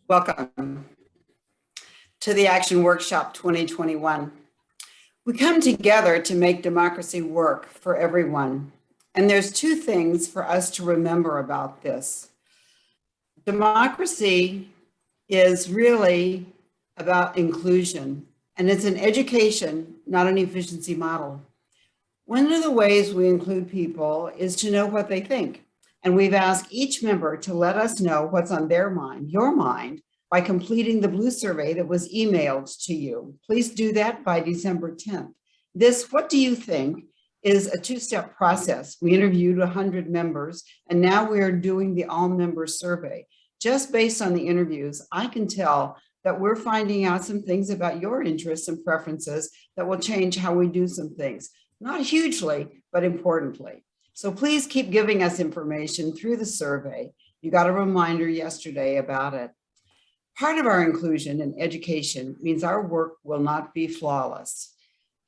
Welcome to the Action Workshop 2021. We come together to make democracy work for everyone. And there's two things for us to remember about this. Democracy is really about inclusion, and it's an education, not an efficiency model. One of the ways we include people is to know what they think. And we've asked each member to let us know what's on their mind, your mind, by completing the blue survey that was emailed to you. Please do that by December 10th. This, what do you think, is a two-step process. We interviewed 100 members, and now we're doing the all-member survey. Just based on the interviews, I can tell that we're finding out some things about your interests and preferences that will change how we do some things. Not hugely, but importantly. So please keep giving us information through the survey. You got a reminder yesterday about it. Part of our inclusion and education means our work will not be flawless.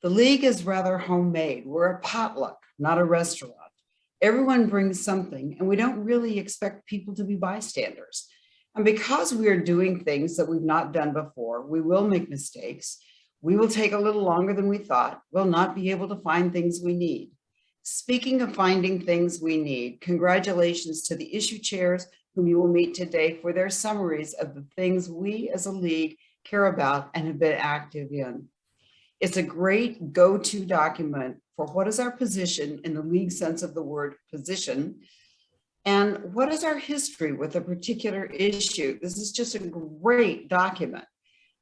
The League is rather homemade. We're a potluck, not a restaurant. Everyone brings something, and we don't really expect people to be bystanders. And because we are doing things that we've not done before, we will make mistakes. We will take a little longer than we thought. We'll not be able to find things we need. Speaking of finding things we need, congratulations to the issue chairs whom you will meet today for their summaries of the things we as a league care about and have been active in. It's a great go-to document for what is our position in the league sense of the word position, and what is our history with a particular issue. This is just a great document.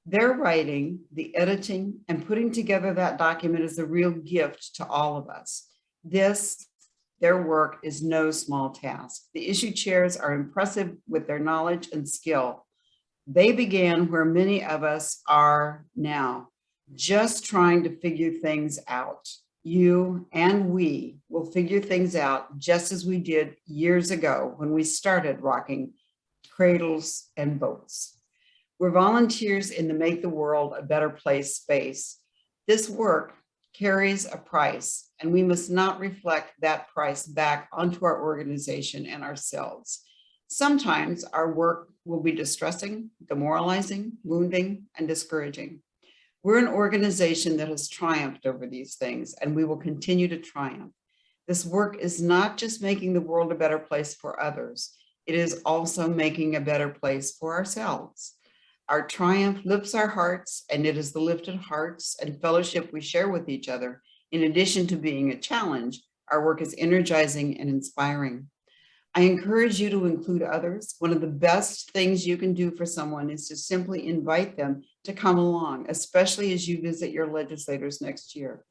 Their writing, the editing, and putting together that document is a real gift to all of us. Their work is no small task. The issue chairs are impressive with their knowledge and skill. They began where many of us are now, just trying to figure things out. You and we will figure things out just as we did years ago when we started rocking cradles and boats. We're volunteers in the Make the World a Better Place space. This work carries a price, and we must not reflect that price back onto our organization and ourselves. Sometimes our work will be distressing, demoralizing, wounding, and discouraging. We're an organization that has triumphed over these things, and we will continue to triumph. This work is not just making the world a better place for others, it is also making a better place for ourselves. Our triumph lifts our hearts, and it is the lifted hearts and fellowship we share with each other. In addition to being a challenge, our work is energizing and inspiring. I encourage you to include others. One of the best things you can do for someone is to simply invite them to come along, especially as you visit your legislators next year.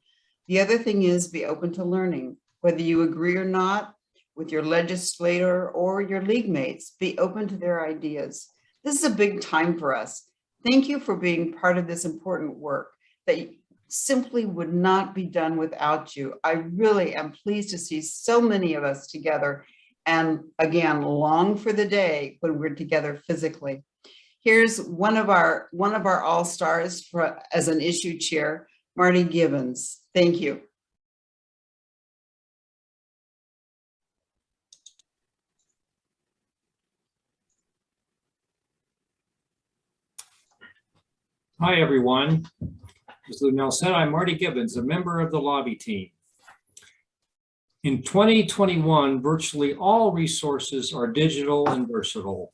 The other thing is be open to learning. Whether you agree or not with your legislator or your league mates, be open to their ideas. This is a big time for us. Thank you for being part of this important work that simply would not be done without you. I really am pleased to see so many of us together, and again, long for the day when we're together physically. Here's one of our all-stars as an issue chair, Marty Gibbons. Thank you. Hi, everyone. As Lunel said, I'm Marty Gibbons, a member of the lobby team. In 2021, virtually all resources are digital and virtual.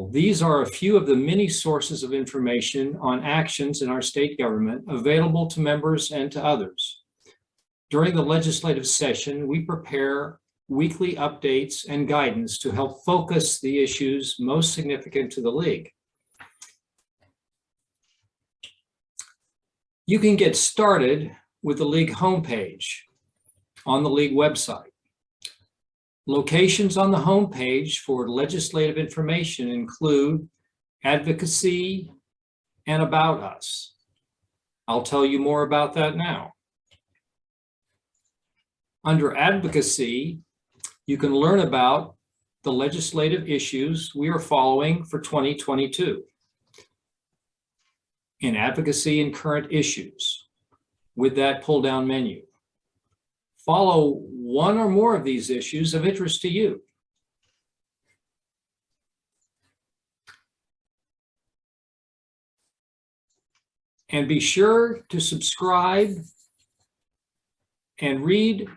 These are a few of the many sources of information on actions in our state government available to members and to others. During the legislative session, we prepare weekly updates and guidance to help focus the issues most significant to the League. You can get started with the League homepage on the League website. Locations on the homepage for legislative information include advocacy and about us. I'll tell you more about that now. Under advocacy, you can learn about the legislative issues we are following for 2022. In advocacy and current issues, with that pull-down menu. Follow one or more of these issues of interest to you. And be sure to subscribe and read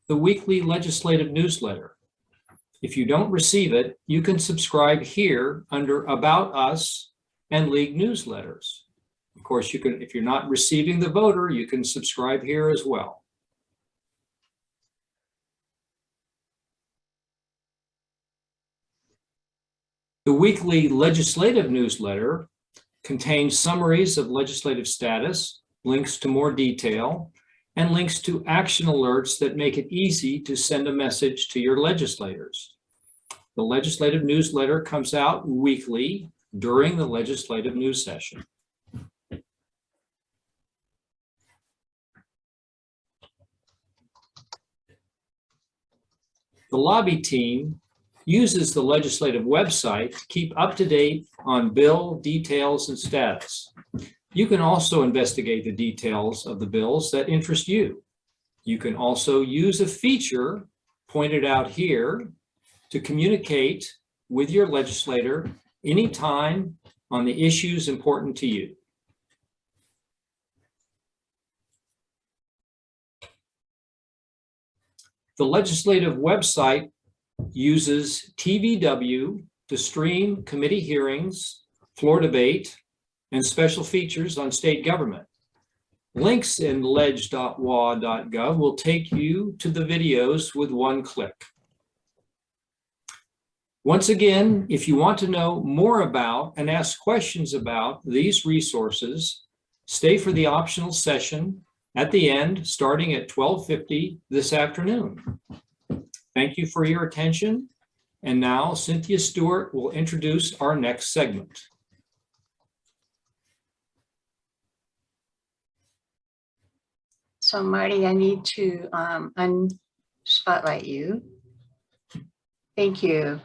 the weekly legislative newsletter. If you don't receive it, you can subscribe here under About Us and League Newsletters. Of course, you can, if you're not receiving the voter, you can subscribe here as well. The weekly legislative newsletter contains summaries of legislative status, links to more detail, and links to action alerts that make it easy to send a message to your legislators. The legislative newsletter comes out weekly during the legislative news session. The lobby team uses the legislative website to keep up to date on bill details and status. You can also investigate the details of the bills that interest you. You can also use a feature pointed out here to communicate with your legislator anytime on the issues important to you. The legislative website uses TVW to stream committee hearings, floor debate, and special features on state government. Links in ledge.wa.gov will take you to the videos with one click. Once again, if you want to know more about and ask questions about these resources, stay for the optional session at the end, starting at 12:50 this afternoon. Thank you for your attention. And now Cynthia Stewart will introduce our next segment. So Marty, I need to unspotlight you. Thank you.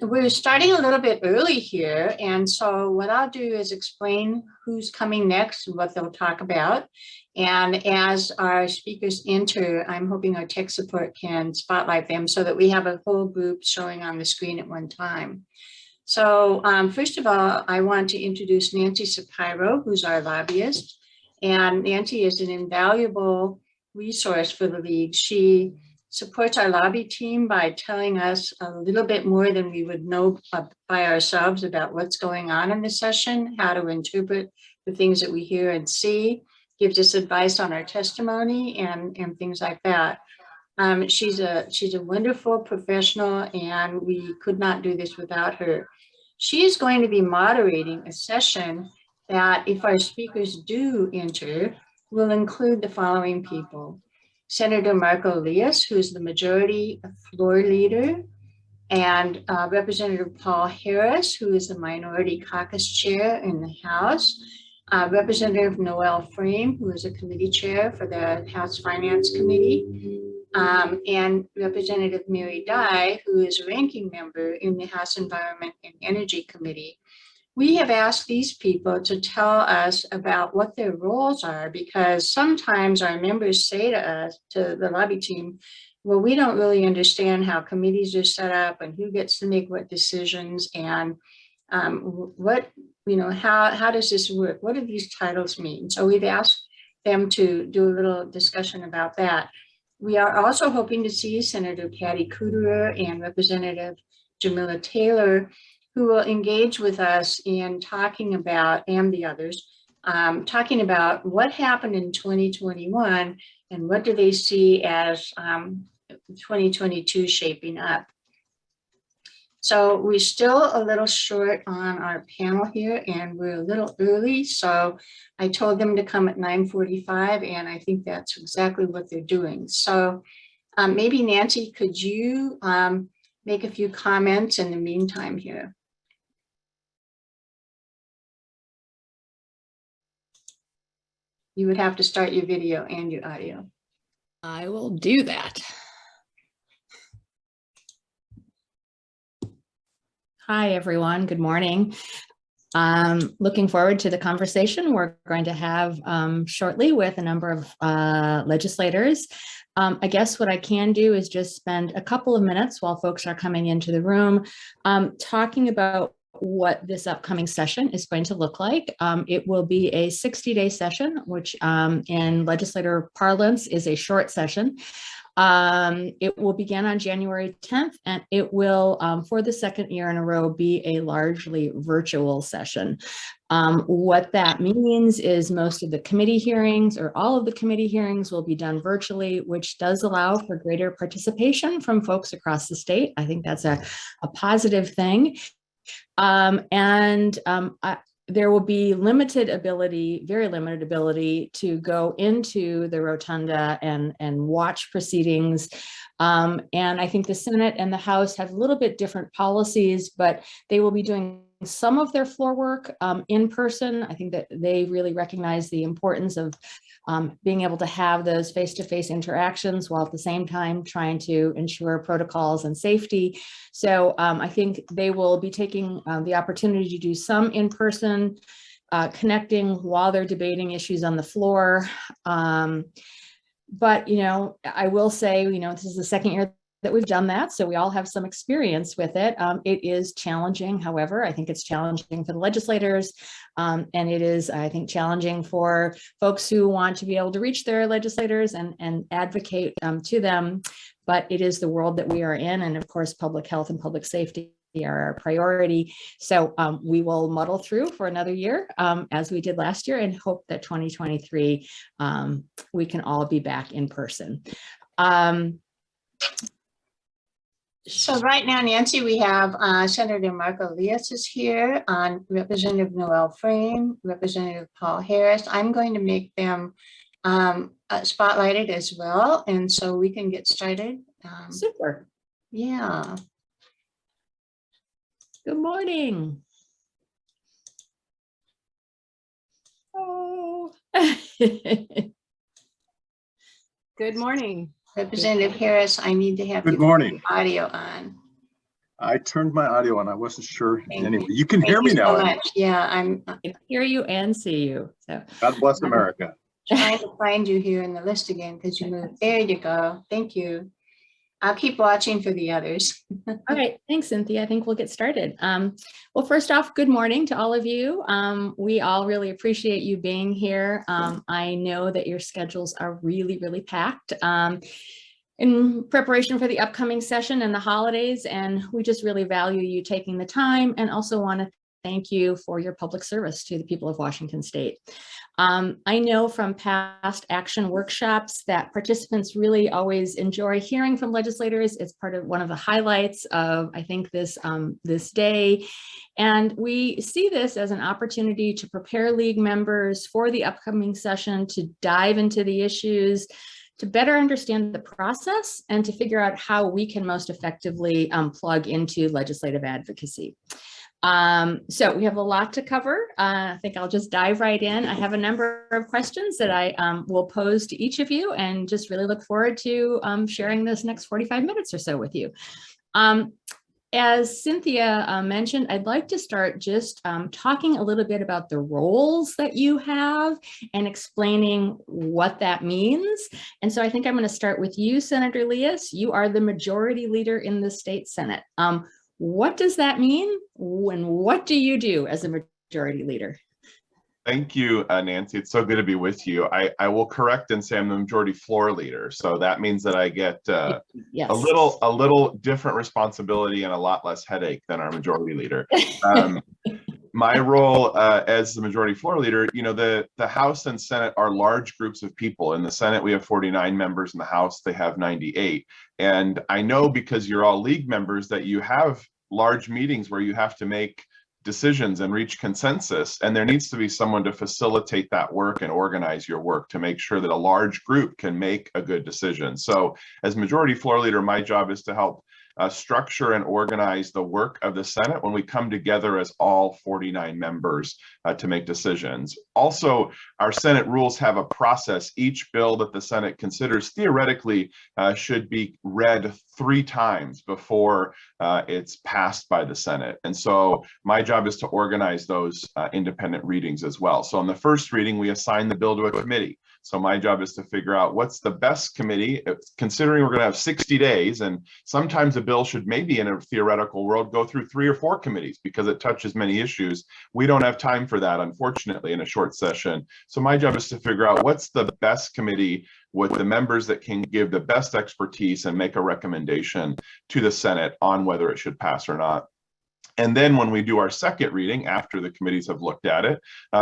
We're starting a little bit early here. And so what I'll do is explain who's coming next and what they'll talk about. And as our speakers enter, I'm hoping our tech support can spotlight them so that we have a whole group showing on the screen at one time. So first of all, I want to introduce Nancy Sapiro, who's our lobbyist. And Nancy is an invaluable resource for the League. She supports our lobby team by telling us a little bit more than we would know by ourselves about what's going on in the session, how to interpret the things that we hear and see, gives us advice on our testimony and things like that. She's a wonderful professional, and we could not do this without her. She is going to be moderating a session that, if our speakers do enter, will include the following people: Senator Marco Elias, who is the majority floor leader, and Representative Paul Harris, who is the minority caucus chair in the House, Representative Noel Frame, who is a committee chair for the House Finance Committee, and Representative Mary Dye, who is a ranking member in the House Environment and Energy Committee. We have asked these people to tell us about what their roles are, because sometimes our members say to us, to the lobby team, well, we don't really understand how committees are set up and who gets to make what decisions, and how does this work? What do these titles mean? So we've asked them to do a little discussion about that. We are also hoping to see Senator Patty Kuderer and Representative Jamila Taylor, who will engage with us in talking about, and the others, talking about what happened in 2021 and what do they see as 2022 shaping up. So we're still a little short on our panel here, and we're a little early. So I told them to come at 9:45, and I think that's exactly what they're doing. So maybe Nancy, could you make a few comments in the meantime here? You would have to start your video and your audio. I will do that. Hi, everyone. Good morning. Looking forward to the conversation we're going to have shortly with a number of legislators. I guess what I can do is just spend a couple of minutes while folks are coming into the room talking about what this upcoming session is going to look like. It will be a 60-day session, which in legislator parlance is a short session. It will begin on January 10th, and it will, for the second year in a row, be a largely virtual session. What that means is most of the committee hearings or all of the committee hearings will be done virtually, which does allow for greater participation from folks across the state. I think that's a positive thing. There will be limited ability, very limited ability to go into the rotunda and watch proceedings. And I think the Senate and the House have a little bit different policies, but they will be doing some of their floor work in person. I think that they really recognize the importance of being able to have those face-to-face interactions while at the same time trying to ensure protocols and safety. So I think they will be taking the opportunity to do some in-person connecting while they're debating issues on the floor. But, you know, I will say, you know, this is the second year that we've done that, so we all have some experience with it. It is challenging, however. I think it's challenging for the legislators, and it is, I think, challenging for folks who want to be able to reach their legislators and advocate to them. But it is the world that we are in, and of course, public health and public safety are our priority. So we will muddle through for another year, as we did last year, and hope that 2023 we can all be back in person. So right now, Nancy, we have Senator Marco Elias is here, Representative Noel Frame, Representative Paul Harris. I'm going to make them spotlighted as well, and so we can get started. Super. Yeah. Good morning. Oh. Good morning. Representative Harris, I need to have Good your morning. audio on. I turned my audio on. I wasn't sure. Thank Anyway, you. you can Thank hear me you so now. much. Yeah, I'm I can hear you and see you. So God bless America. trying to find you here in the list again because you moved. There you go. Thank you. I'll keep watching for the others. all right, thanks, Cynthia. I think we'll get started. Well, first off, good morning to all of you. We all really appreciate you being here. I know that your schedules are really, really packed in preparation for the upcoming session and the holidays, and we just really value you taking the time, and also want to thank you for your public service to the people of Washington State. I know from past action workshops that participants really always enjoy hearing from legislators. It's part of one of the highlights of, I think, this day. And we see this as an opportunity to prepare league members for the upcoming session, to dive into the issues, to better understand the process, and to figure out how we can most effectively plug into legislative advocacy. So we have a lot to cover. I think I'll just dive right in. I have a number of questions that I will pose to each of you, and just really look forward to sharing this next 45 minutes or so with you. As Cynthia mentioned, I'd like to start just talking a little bit about the roles that you have and explaining what that means. And so I think I'm going to start with you, Senator Elias. You are the majority leader in the state Senate. What does that mean? And what do you do as a majority leader? Thank you, Nancy. It's so good to be with you. I will correct and say I'm the majority floor leader. So that means that I get Yes. a little different responsibility and a lot less headache than our majority leader. My role as the majority floor leader, you know, the House and Senate are large groups of people. In the Senate, we have 49 members. In the House, they have 98. And I know, because you're all league members, that you have large meetings where you have to make decisions and reach consensus, and there needs to be someone to facilitate that work and organize your work to make sure that a large group can make a good decision. So as majority floor leader, my job is to help structure and organize the work of the Senate when we come together as all 49 members to make decisions. Also, our Senate rules have a process. Each bill that the Senate considers theoretically should be read 3 times before it's passed by the Senate. And so my job is to organize those independent readings as well. So in the first reading, we assign the bill to a committee. So my job is to figure out what's the best committee, considering we're going to have 60 days. And sometimes a bill should maybe in a theoretical world go through 3 or 4 committees because it touches many issues. We don't have time for that, unfortunately, in a short session. So my job is to figure out what's the best committee with the members that can give the best expertise and make a recommendation to the Senate on whether it should pass or not. And then when we do our second reading, after the committees have looked at it,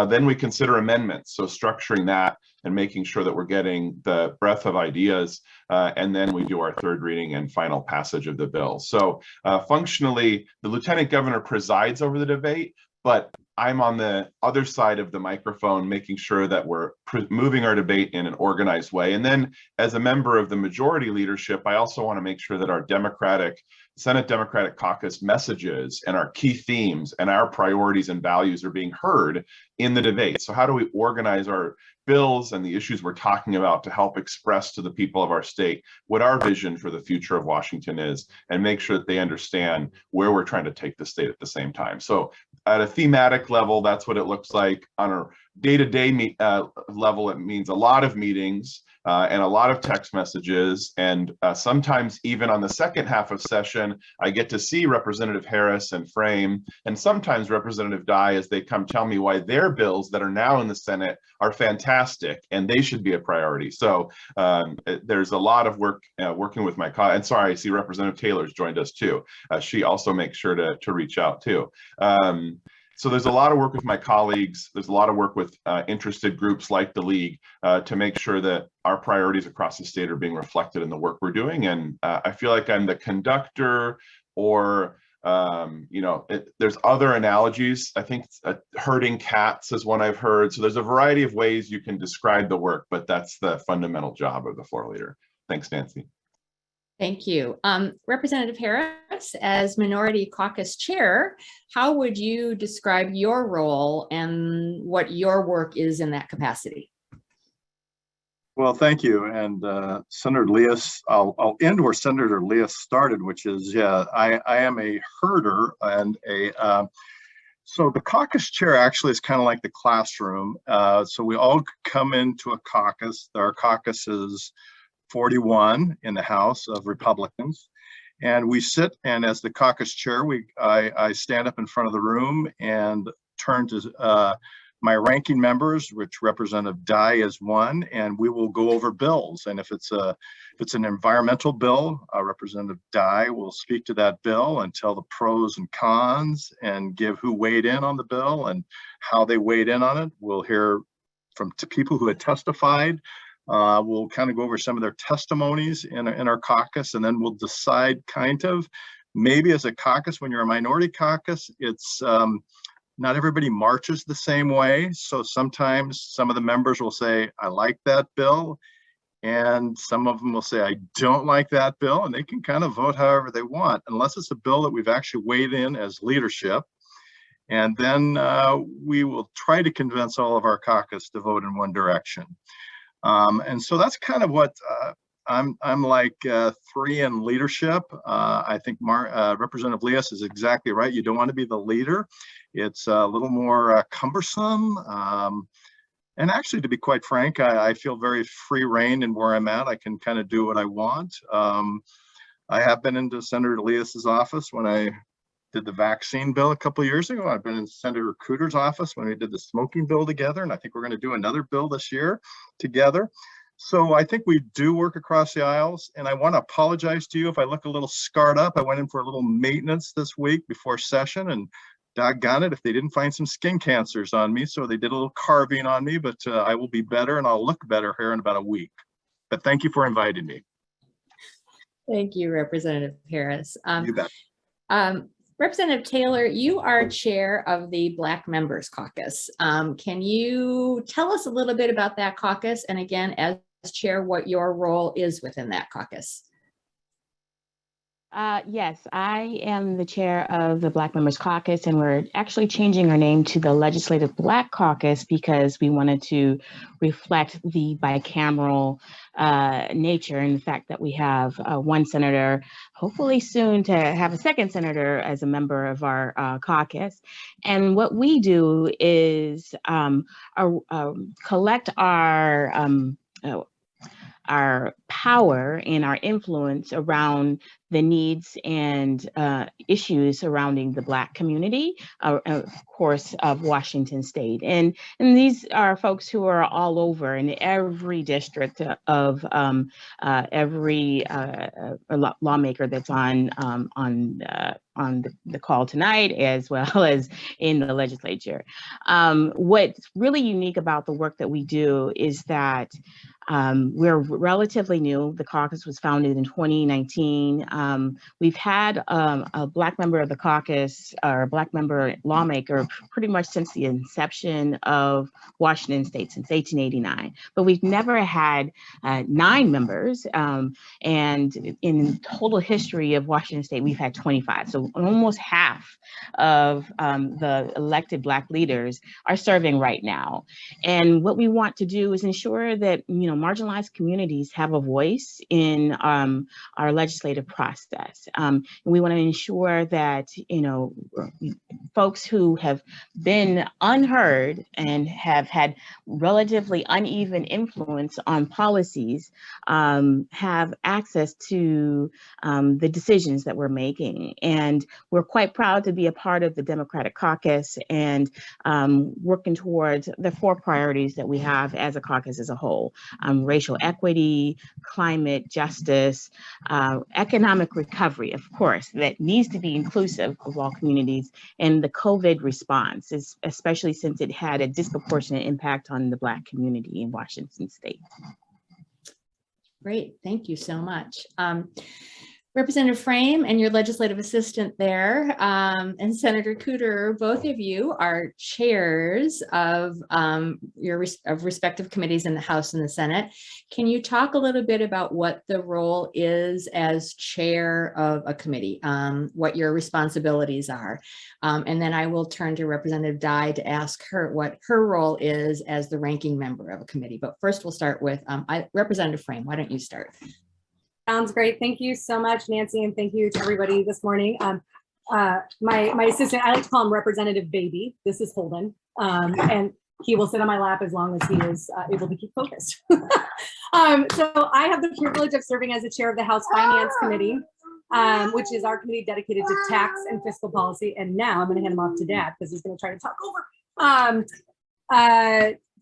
then we consider amendments. So structuring that and making sure that we're getting the breadth of ideas. And then we do our third reading and final passage of the bill. So functionally, the Lieutenant Governor presides over the debate, but I'm on the other side of the microphone, making sure that we're moving our debate in an organized way. And then as a member of the majority leadership, I also want to make sure that our Senate Democratic Caucus messages and our key themes and our priorities and values are being heard in the debate. So how do we organize our bills and the issues we're talking about to help express to the people of our state what our vision for the future of Washington is, and make sure that they understand where we're trying to take the state at the same time. So at a thematic level, that's what it looks like. On a day-to-day level, it means a lot of meetings and a lot of text messages. And sometimes even on the second half of session, I get to see Representative Harris and Frame, and sometimes Representative Dye, as they come tell me why their bills that are now in the Senate are fantastic and they should be a priority. So there's a lot of work working with my colleagues. And sorry, I see Representative Taylor's joined us too. She also makes sure to reach out too. So there's a lot of work with my colleagues. There's a lot of work with interested groups like the League to make sure that our priorities across the state are being reflected in the work we're doing. And I feel like I'm the conductor, or there's other analogies. I think herding cats is one I've heard. So there's a variety of ways you can describe the work, but that's the fundamental job of the floor leader. Thanks, Nancy. Thank you. Representative Harris, as Minority Caucus Chair, how would you describe your role and what your work is in that capacity? Well, thank you. And Senator Elias, I'll end where Senator Elias started, which is, I am a herder and so the caucus chair actually is kind of like the classroom. So we all come into a caucus. Our caucus is 41 in the House of Republicans. And we sit, and as the caucus chair, I stand up in front of the room and turn to my ranking members, which Representative Dye is one, and we will go over bills. And if it's an environmental bill, Representative Dye will speak to that bill and tell the pros and cons and give who weighed in on the bill and how they weighed in on it. We'll hear from people who had testified. We'll kind of go over some of their testimonies in our caucus, and then we'll decide maybe as a caucus, when you're a minority caucus, it's not everybody marches the same way. So sometimes some of the members will say, I like that bill. And some of them will say, I don't like that bill. And they can kind of vote however they want, unless it's a bill that we've actually weighed in as leadership. And then we will try to convince all of our caucus to vote in one direction. And so that's kind of what I'm like 3 in leadership. I think Representative Elias is exactly right. You don't want to be the leader. It's a little more cumbersome. And actually, to be quite frank, I feel very free rein in where I'm at. I can kind of do what I want. I have been into Senator Elias's office when I did the vaccine bill a couple of years ago. I've been in Senator Cooter's office when we did the smoking bill together, and I think we're going to do another bill this year together. So I think we do work across the aisles, and I want to apologize to you if I look a little scarred up. I went in for a little maintenance this week before session, and doggone it if they didn't find some skin cancers on me. So they did a little carving on me, but I will be better and I'll look better here in about a week. But thank you for inviting me. Thank you, Representative Harris. You bet. Representative Taylor, you are chair of the Black Members Caucus. Can you tell us a little bit about that caucus? And again, as chair, what your role is within that caucus? Yes, I am the chair of the Black Members Caucus, and we're actually changing our name to the Legislative Black Caucus because we wanted to reflect the bicameral nature and the fact that we have one senator, hopefully soon to have a second senator as a member of our caucus. And what we do is collect our power and our influence around the needs and issues surrounding the Black community, of course, of Washington State. And these are folks who are all over in every district of every lawmaker that's on the call tonight, as well as in the legislature. What's really unique about the work that we do is that we're relatively new. The caucus was founded in 2019. We've had a Black member of the caucus, or a Black member lawmaker, pretty much since the inception of Washington State, since 1889. But we've never had 9 members. And in total history of Washington State, we've had 25. So almost half of the elected Black leaders are serving right now. And what we want to do is ensure that, marginalized communities have a voice in our legislative process. And we want to ensure that, folks who have been unheard and have had relatively uneven influence on policies have access to the decisions that we're making. And we're quite proud to be a part of the Democratic Caucus and working towards the 4 priorities that we have as a caucus as a whole: racial equity, climate justice, economic recovery, of course, that needs to be inclusive of all communities, and the COVID response, especially since it had a disproportionate impact on the Black community in Washington State. Great, thank you so much. Representative Frame and your legislative assistant there, and Senator Cooter, both of you are chairs of your respective committees in the House and the Senate. Can you talk a little bit about what the role is as chair of a committee, what your responsibilities are? And then I will turn to Representative Dye to ask her what her role is as the ranking member of a committee. But first we'll start with Representative Frame. Why don't you start? Sounds great. Thank you so much, Nancy, and thank you to everybody this morning. My assistant, I like to call him Representative Baby. This is Holden, and he will sit on my lap as long as he is able to keep focused. So I have the privilege of serving as the chair of the House Finance Committee, which is our committee dedicated to tax and fiscal policy. And now I'm going to hand him off to Dad because he's going to try to talk over.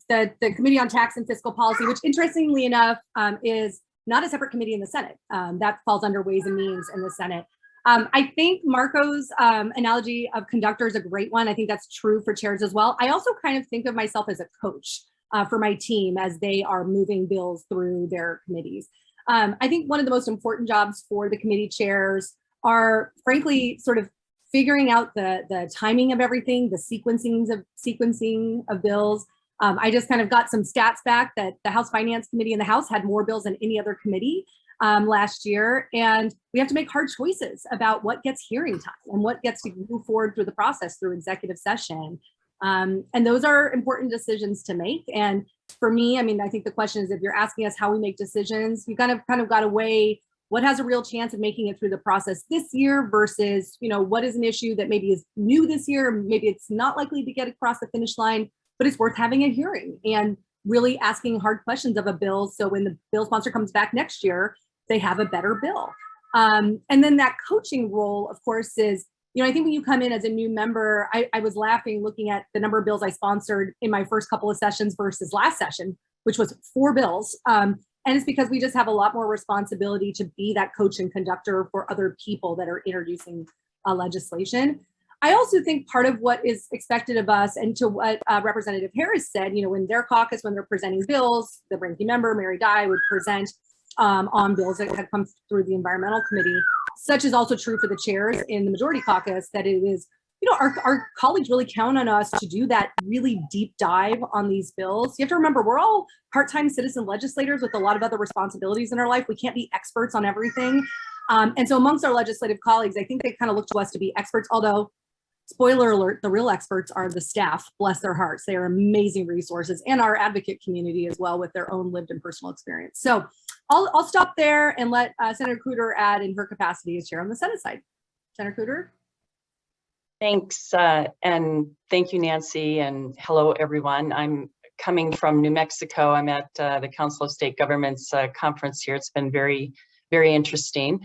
The Committee on Tax and Fiscal Policy, which interestingly enough is not a separate committee in the Senate. That falls under Ways and Means in the Senate. I think Marco's analogy of conductor is a great one. I think that's true for chairs as well. I also kind of think of myself as a coach for my team as they are moving bills through their committees. I think one of the most important jobs for the committee chairs are, frankly, sort of figuring out the timing of everything, the sequencing of bills. I just kind of got some stats back that the House Finance Committee in the House had more bills than any other committee last year. And we have to make hard choices about what gets hearing time and what gets to move forward through the process through executive session. And those are important decisions to make. And for me, I mean, I think the question is, if you're asking us how we make decisions, you kind of got to weigh what has a real chance of making it through the process this year versus, what is an issue that maybe is new this year, maybe it's not likely to get across the finish line, but it's worth having a hearing and really asking hard questions of a bill. So when the bill sponsor comes back next year, they have a better bill. And then that coaching role, of course, is, I think when you come in as a new member, I was laughing looking at the number of bills I sponsored in my first couple of sessions versus last session, which was 4 bills. And it's because we just have a lot more responsibility to be that coach and conductor for other people that are introducing legislation. I also think part of what is expected of us, and to what Representative Harris said, when their caucus, when they're presenting bills, the ranking member, Mary Dye, would present on bills that had come through the Environmental Committee. Such is also true for the chairs in the Majority Caucus, that it is, our colleagues really count on us to do that really deep dive on these bills. You have to remember, we're all part-time citizen legislators with a lot of other responsibilities in our life. We can't be experts on everything. And so amongst our legislative colleagues, I think they kind of look to us to be experts, although spoiler alert, the real experts are the staff, bless their hearts. They are amazing resources, and our advocate community as well with their own lived and personal experience. So I'll stop there and let Senator Cooter add in her capacity as chair on the Senate side. Senator Cooter. Thanks, and thank you, Nancy, and hello, everyone. I'm coming from New Mexico. I'm at the Council of State Governments conference here. It's been very, very interesting.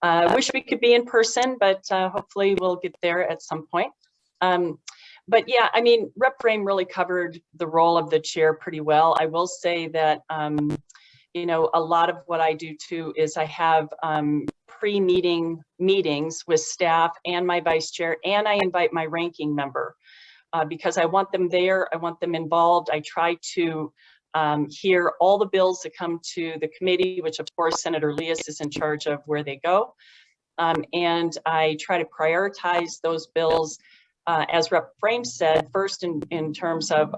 I wish we could be in person, but hopefully we'll get there at some point. But yeah, I mean, Rep. Frame really covered the role of the chair pretty well. I will say that, you know, a lot of what I do too is I have pre-meeting meetings with staff and my vice chair, and I invite my ranking member because I want them there. I want them involved. I try to hear all the bills that come to the committee, which of course Senator Lias is in charge of where they go. And I try to prioritize those bills, as Rep. Frame said, first in terms of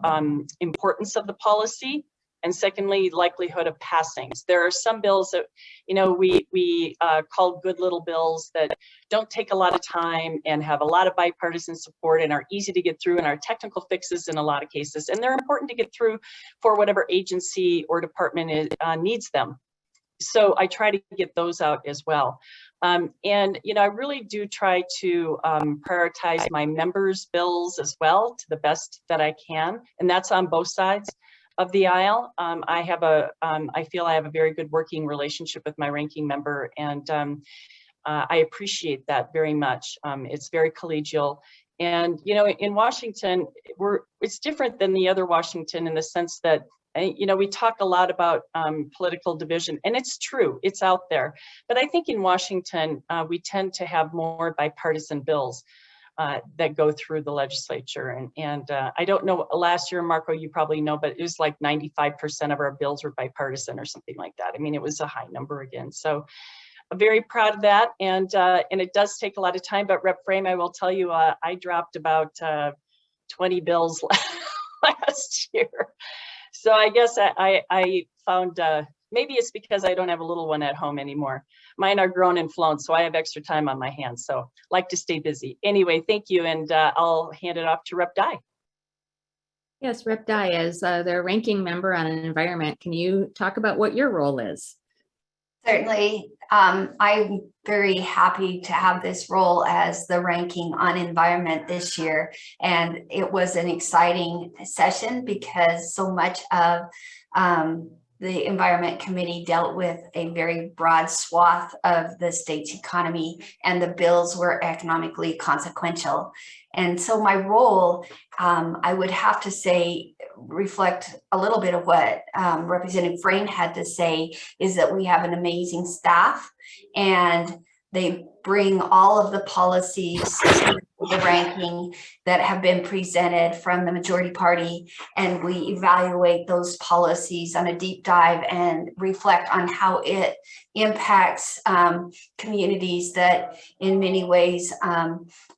importance of the policy, and secondly, likelihood of passings. There are some bills that, you know, we call good little bills that don't take a lot of time and have a lot of bipartisan support and are easy to get through and are technical fixes in a lot of cases. And they're important to get through for whatever agency or department needs them. So I try to get those out as well. And, you know, I really do try to prioritize my members' bills as well to the best that I can. And that's on both sides of the aisle. I feel I have a very good working relationship with my ranking member, and I appreciate that very much. It's very collegial. And, you know, in Washington, it's different than the other Washington in the sense that, you know, we talk a lot about political division, and it's true, it's out there. But I think in Washington, we tend to have more bipartisan bills that go through the legislature. And I don't know, last year, Marco, you probably know, but it was like 95% of our bills were bipartisan or something like that. I mean, it was a high number again. So I'm very proud of that. And it does take a lot of time, but Rep. Frame, I will tell you, I dropped about 20 bills last year. So I guess I found, maybe it's because I don't have a little one at home anymore. Mine are grown and flown, so I have extra time on my hands. So like to stay busy. Anyway, thank you. And I'll hand it off to Rep. Dye. Yes, Rep. Dye, as their ranking member on an environment, can you talk about what your role is? Certainly. I'm very happy to have this role as the ranking on environment this year. And it was an exciting session because so much of the Environment Committee dealt with a very broad swath of the state's economy, and the bills were economically consequential. And so my role, I would have to say, reflect a little bit of what Representative Frame had to say, is that we have an amazing staff, and they bring all of the policies to the ranking that have been presented from the majority party, and we evaluate those policies on a deep dive and reflect on how it impacts communities that in many ways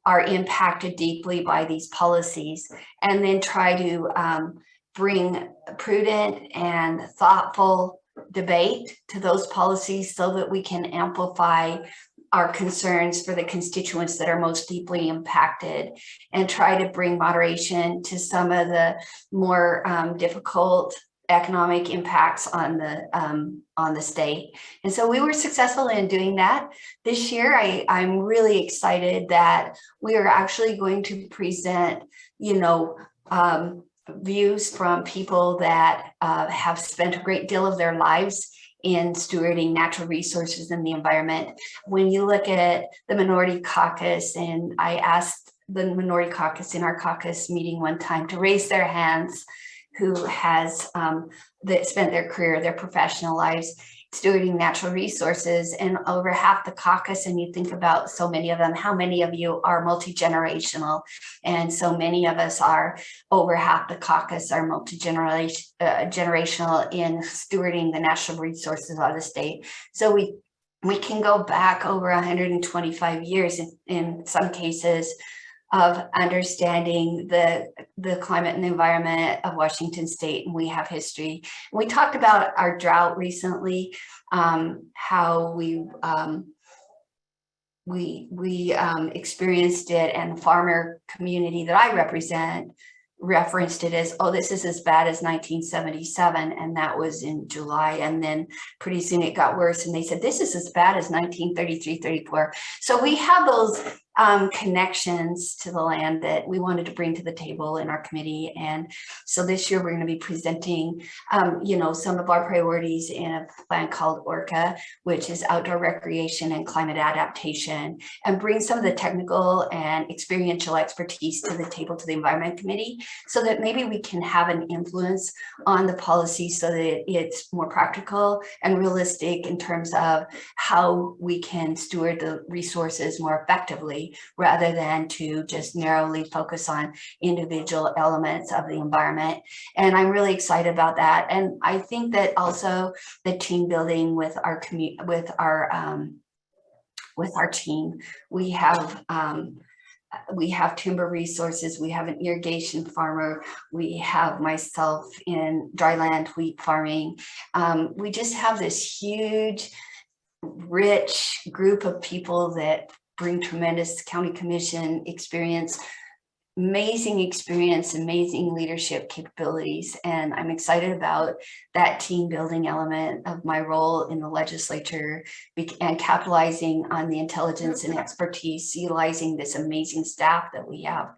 are impacted deeply by these policies, and then try to bring prudent and thoughtful debate to those policies so that we can amplify our concerns for the constituents that are most deeply impacted, and try to bring moderation to some of the more difficult economic impacts on the state. And so we were successful in doing that. This year, I'm really excited that we are actually going to present, you know, views from people that have spent a great deal of their lives in stewarding natural resources and the environment. When you look at the Minority Caucus, and I asked the Minority Caucus in our caucus meeting one time to raise their hands, who has that spent their career, their professional lives stewarding natural resources, and over half the caucus, and you think about so many of them, how many of you are multi-generational? And so many of us are, over half the caucus are multi-generational in stewarding the natural resources of the state. So we can go back over 125 years in some cases of understanding the climate and the environment of Washington State, and we have history. We talked about our drought recently, how we experienced it, and the farmer community that I represent referenced it as, oh, this is as bad as 1977, and that was in July. And then pretty soon it got worse, and they said this is as bad as 1933, 34. So we have those connections to the land that we wanted to bring to the table in our committee. And so this year we're going to be presenting, some of our priorities in a plan called ORCA, which is outdoor recreation and climate adaptation, and bring some of the technical and experiential expertise to the table to the Environment Committee, so that maybe we can have an influence on the policy so that it's more practical and realistic in terms of how we can steward the resources more effectively, rather than to just narrowly focus on individual elements of the environment. And I'm really excited about that. And I think that also the team building with our team, we have timber resources, we have an irrigation farmer, we have myself in dryland wheat farming. We just have this huge, rich group of people that bring tremendous county commission experience, amazing leadership capabilities. And I'm excited about that team building element of my role in the legislature, and capitalizing on the intelligence and expertise, utilizing this amazing staff that we have.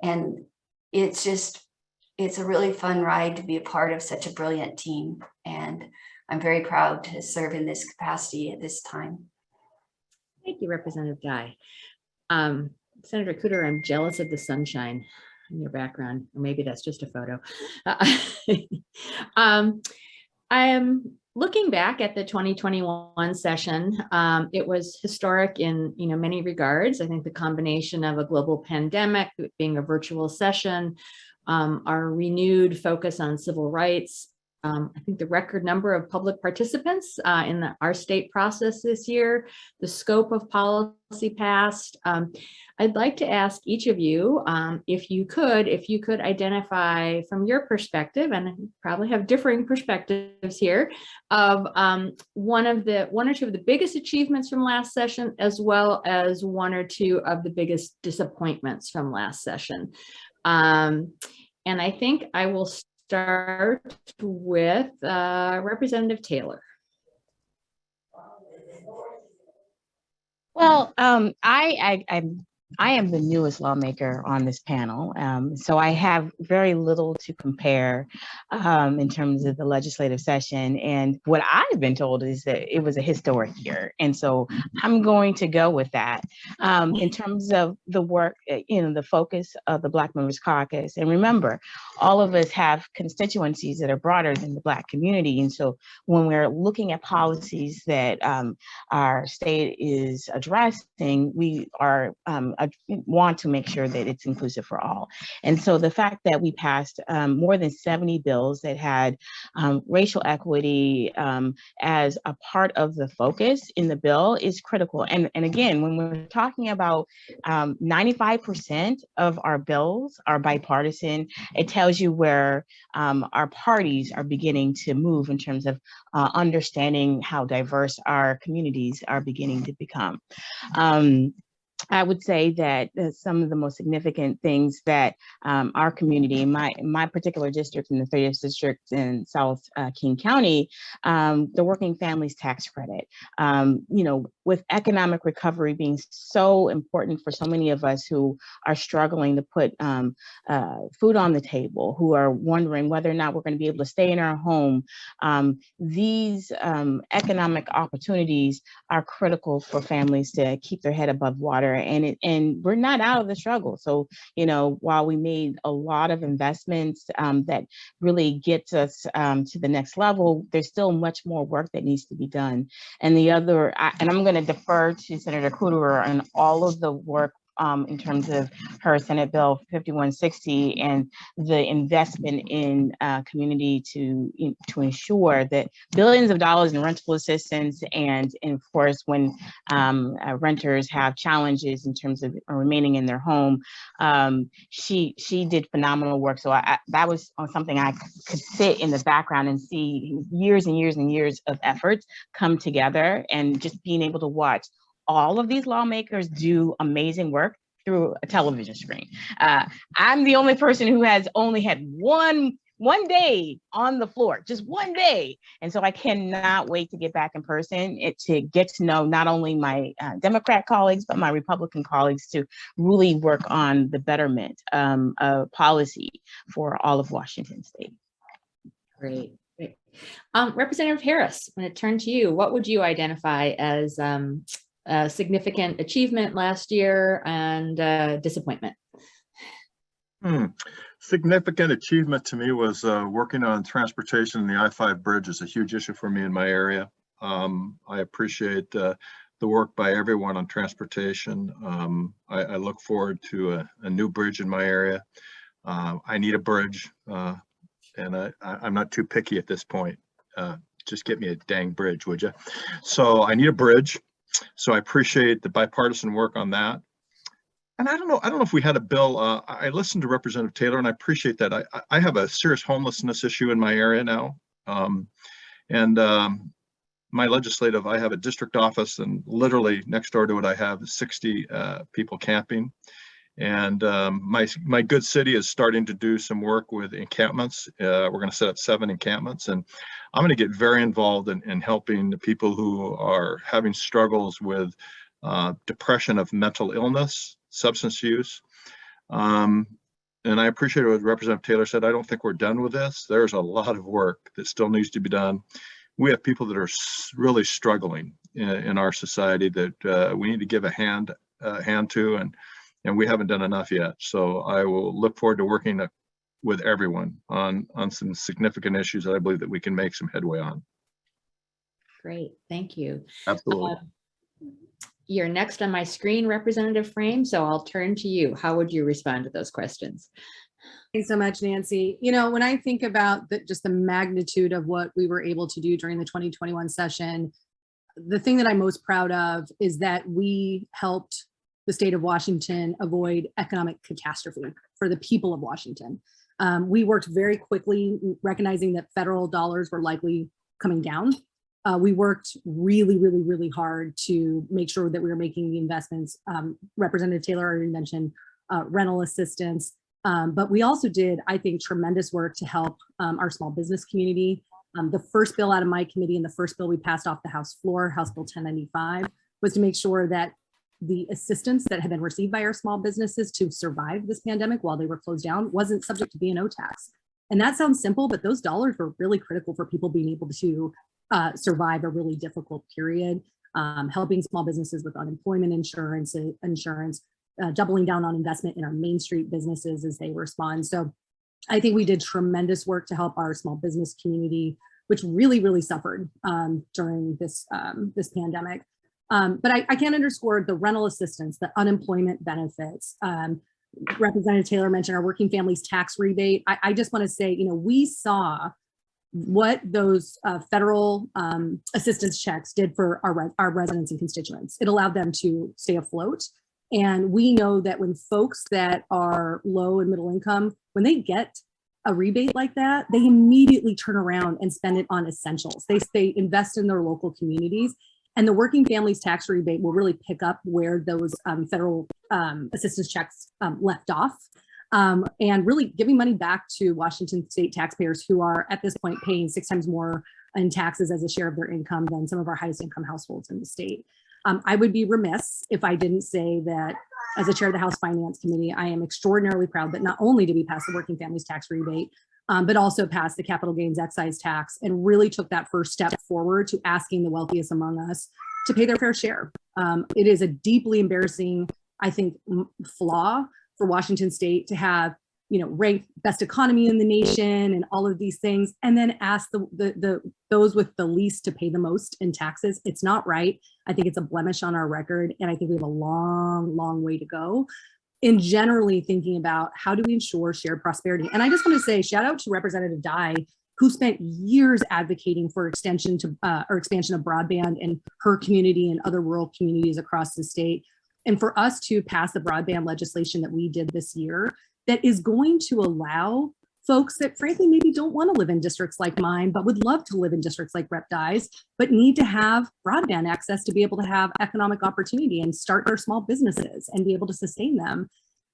And it's a really fun ride to be a part of such a brilliant team. And I'm very proud to serve in this capacity at this time. Thank you, Representative Dye. Senator Cooter, I'm jealous of the sunshine in your background, or maybe that's just a photo. I am looking back at the 2021 session. It was historic in many regards. I think the combination of a global pandemic, being a virtual session, our renewed focus on civil rights, I think the record number of public participants in our state process this year, the scope of policy passed. I'd like to ask each of you, if you could identify from your perspective, and you probably have differing perspectives here, of one or two of the biggest achievements from last session, as well as one or two of the biggest disappointments from last session. And I think I will start with Representative Taylor. Well, I am the newest lawmaker on this panel, so I have very little to compare in terms of the legislative session. And what I've been told is that it was a historic year, and so I'm going to go with that. In terms of the work, the focus of the Black Members Caucus, and remember, all of us have constituencies that are broader than the Black community, and so when we're looking at policies that our state is addressing, we are want to make sure that it's inclusive for all. And so the fact that we passed more than 70 bills that had racial equity as a part of the focus in the bill is critical. And again, when we're talking about 95% of our bills are bipartisan, it tells you where our parties are beginning to move in terms of understanding how diverse our communities are beginning to become. I would say that some of the most significant things that our community, in my particular district, in the 30th district in South King County, the Working Families Tax Credit, with economic recovery being so important for so many of us who are struggling to put food on the table, who are wondering whether or not we're going to be able to stay in our home. These economic opportunities are critical for families to keep their head above water. And we're not out of the struggle. So, while we made a lot of investments that really gets us to the next level, there's still much more work that needs to be done. And and I'm going to defer to Senator Couture on all of the work in terms of her Senate Bill 5160 and the investment in community to ensure that billions of dollars in rental assistance and of course when renters have challenges in terms of remaining in their home, she did phenomenal work. So that was something I could sit in the background and see years and years and years of efforts come together, and just being able to watch all of these lawmakers do amazing work through a television screen. I'm the only person who has only had one day on the floor, just one day. And so I cannot wait to get back in person to get to know not only my Democrat colleagues, but my Republican colleagues to really work on the betterment of policy for all of Washington State. Great. Great. Representative Harris, I'm going to turn to you. What would you identify as a significant achievement last year and disappointment? Significant achievement to me was working on transportation. The I-5 bridge is a huge issue for me in my area. I appreciate the work by everyone on transportation. I look forward to a new bridge in my area. I need a bridge, and I'm not too picky at this point. Just get me a dang bridge, would you? So I need a bridge. So I appreciate the bipartisan work on that. And I don't know if we had a bill. I listened to Representative Taylor, and I appreciate that. I have a serious homelessness issue in my area now. My legislative, I have a district office, and literally next door to it, I have 60 people camping. And my good city is starting to do some work with encampments. We're going to set up 7 encampments, and I'm going to get very involved in helping the people who are having struggles with depression of mental illness, substance use. And I appreciate what Representative Taylor said. I don't think we're done with this. There's a lot of work that still needs to be done. We have people that are really struggling in our society that we need to give a hand to, and we haven't done enough yet. So I will look forward to working with everyone on some significant issues that I believe that we can make some headway on. Great, thank you. Absolutely. You're next on my screen, Representative Frame, so I'll turn to you. How would you respond to those questions? Thanks so much, Nancy. You know, when I think about just the magnitude of what we were able to do during the 2021 session, the thing that I'm most proud of is that we helped the state of Washington avoid economic catastrophe for the people of Washington. We worked very quickly, recognizing that federal dollars were likely coming down. We worked really, really, really hard to make sure that we were making the investments. Representative Taylor already mentioned rental assistance, but we also did, I think, tremendous work to help our small business community. The first bill out of my committee and the first bill we passed off the House floor, House Bill 1095, was to make sure that the assistance that had been received by our small businesses to survive this pandemic while they were closed down wasn't subject to B&O tax. And that sounds simple, but those dollars were really critical for people being able to survive a really difficult period, helping small businesses with unemployment insurance, doubling down on investment in our Main Street businesses as they respond. So I think we did tremendous work to help our small business community, which really, really suffered during this pandemic. But I can't underscore the rental assistance, the unemployment benefits. Representative Taylor mentioned our working families tax rebate. I just want to say, you know, we saw what those federal assistance checks did for our residents and constituents. It allowed them to stay afloat. And we know that when folks that are low and middle income, when they get a rebate like that, they immediately turn around and spend it on essentials. They invest in their local communities. And the working families tax rebate will really pick up where those federal assistance checks left off. And really giving money back to Washington state taxpayers who are at this point paying 6 times more in taxes as a share of their income than some of our highest income households in the state. I would be remiss if I didn't say that as a chair of the House Finance Committee, I am extraordinarily proud that not only did we pass the working families tax rebate, but also passed the capital gains excise tax and really took that first step forward to asking the wealthiest among us to pay their fair share. It is a deeply embarrassing, I think, flaw for Washington state to have, you know, ranked best economy in the nation and all of these things, and then ask those with the least to pay the most in taxes. It's not right. I think it's a blemish on our record, and I think we have a long, long way to go in generally thinking about how do we ensure shared prosperity. And I just want to say shout out to Representative Dye, who spent years advocating for extension to or expansion of broadband in her community and other rural communities across the state. And for us to pass the broadband legislation that we did this year, that is going to allow folks that frankly maybe don't want to live in districts like mine, but would love to live in districts like Rep Dye's, but need to have broadband access to be able to have economic opportunity and start their small businesses and be able to sustain them.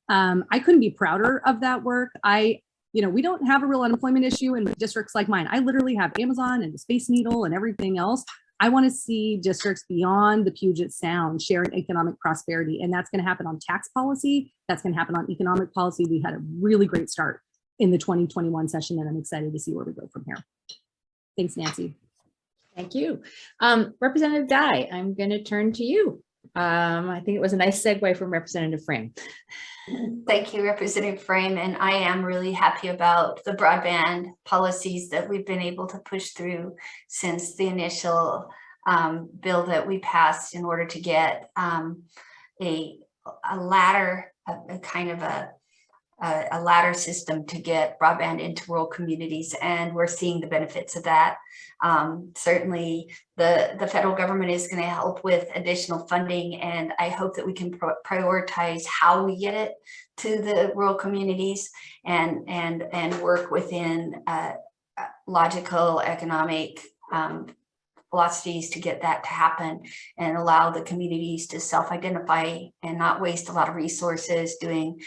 I couldn't be prouder of that work. We don't have a real unemployment issue in districts like mine. I literally have Amazon and the Space Needle and everything else. I want to see districts beyond the Puget Sound sharing economic prosperity. And that's going to happen on tax policy. That's going to happen on economic policy. We had a really great start in the 2021 session, and I'm excited to see where we go from here. Thanks, Nancy. Thank you. Representative Dye, I'm going to turn to you. I think it was a nice segue from Representative Frame. Thank you, Representative Frame. And I am really happy about the broadband policies that we've been able to push through since the initial bill that we passed in order to get a ladder, a kind of a ladder system to get broadband into rural communities, and we're seeing the benefits of that. Certainly, the federal government is going to help with additional funding, and I hope that we can prioritize how we get it to the rural communities and work within logical economic velocities to get that to happen and allow the communities to self-identify and not waste a lot of resources doing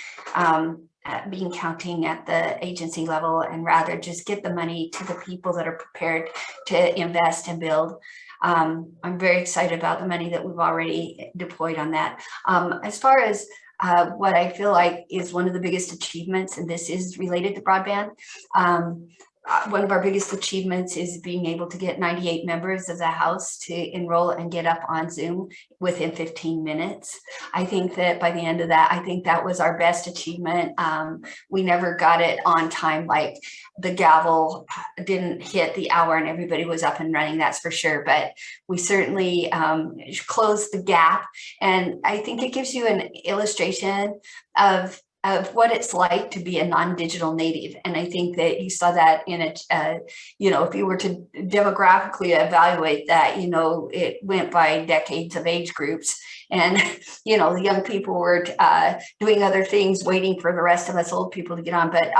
being counting at the agency level, and rather just get the money to the people that are prepared to invest and build. I'm very excited about the money that we've already deployed on that. As far as what I feel like is one of the biggest achievements, and this is related to broadband, one of our biggest achievements is being able to get 98 members of the House to enroll and get up on Zoom within 15 minutes. I think that by the end of that, I think that was our best achievement. We never got it on time, like the gavel didn't hit the hour and everybody was up and running, that's for sure. But we certainly closed the gap. And I think it gives you an illustration of what it's like to be a non-digital native. And I think that you saw that in if you were to demographically evaluate that, it went by decades of age groups. And, the young people were doing other things, waiting for the rest of us old people to get on. But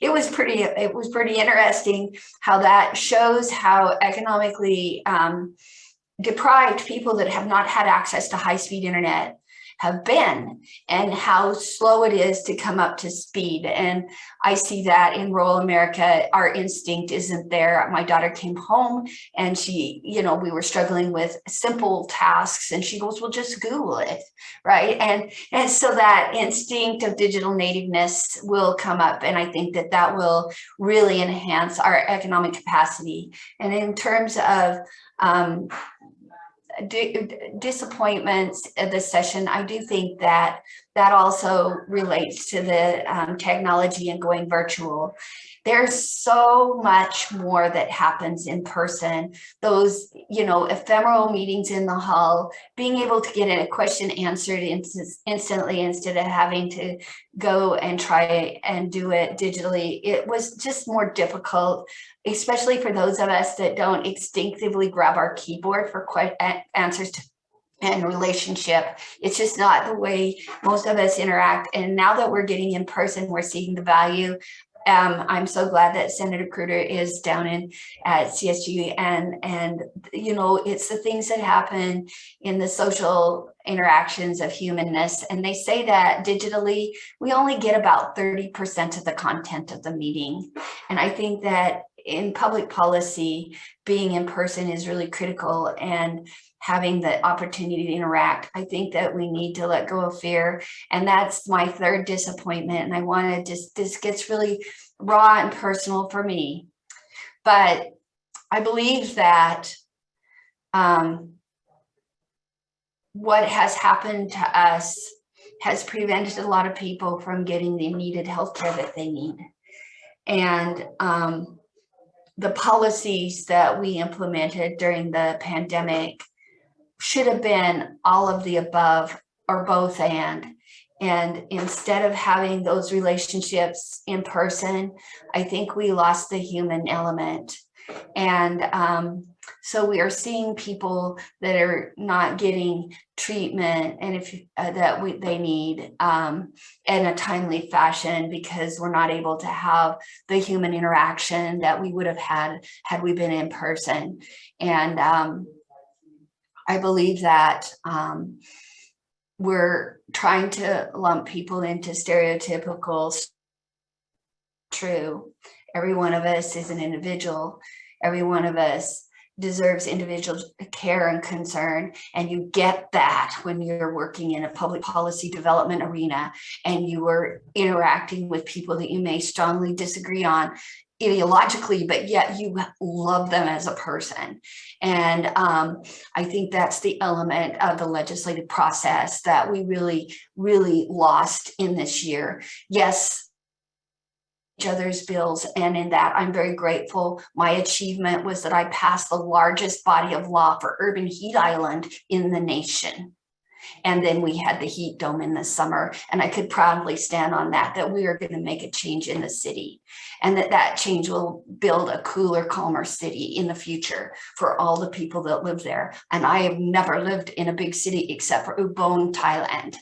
it was pretty interesting how that shows how economically deprived people that have not had access to high-speed internet have been, and how slow it is to come up to speed. And I see that in rural America, our instinct isn't there. My daughter came home and she, we were struggling with simple tasks, and she goes, well, just Google it, right? And so that instinct of digital nativeness will come up, and I think that will really enhance our economic capacity. And in terms of disappointments of this session, I do think that also relates to the technology and going virtual. There's so much more that happens in person. Those, ephemeral meetings in the hall, being able to get a question answered instantly instead of having to go and try and do it digitally. It was just more difficult, especially for those of us that don't instinctively grab our keyboard for answers to and relationship. It's just not the way most of us interact. And now that we're getting in person, we're seeing the value. I'm so glad that Senator Kreuter is down at CSG, and it's the things that happen in the social interactions of humanness. And they say that digitally, we only get about 30% of the content of the meeting. And I think that in public policy, being in person is really critical, and having the opportunity to interact. I think that we need to let go of fear. And that's my third disappointment. And I want to this gets really raw and personal for me. But I believe that what has happened to us has prevented a lot of people from getting the needed healthcare that they need. And the policies that we implemented during the pandemic should have been all of the above, or both and instead of having those relationships in person, I think we lost the human element. And So we are seeing people that are not getting treatment and they need in a timely fashion, because we're not able to have the human interaction that we would have had we been in person. And I believe that we're trying to lump people into stereotypical. True. Every one of us is an individual. Every one of us deserves individual care and concern. And you get that when you're working in a public policy development arena and you are interacting with people that you may strongly disagree on ideologically, but yet you love them as a person. And I think that's the element of the legislative process that we really, really lost in this year. Yes, each other's bills, and in that I'm very grateful. My achievement was that I passed the largest body of law for urban heat island in the nation. And then we had the heat dome in the summer, and I could proudly stand on that we are going to make a change in the city, and that change will build a cooler, calmer city in the future for all the people that live there. And I have never lived in a big city except for Ubon, Thailand,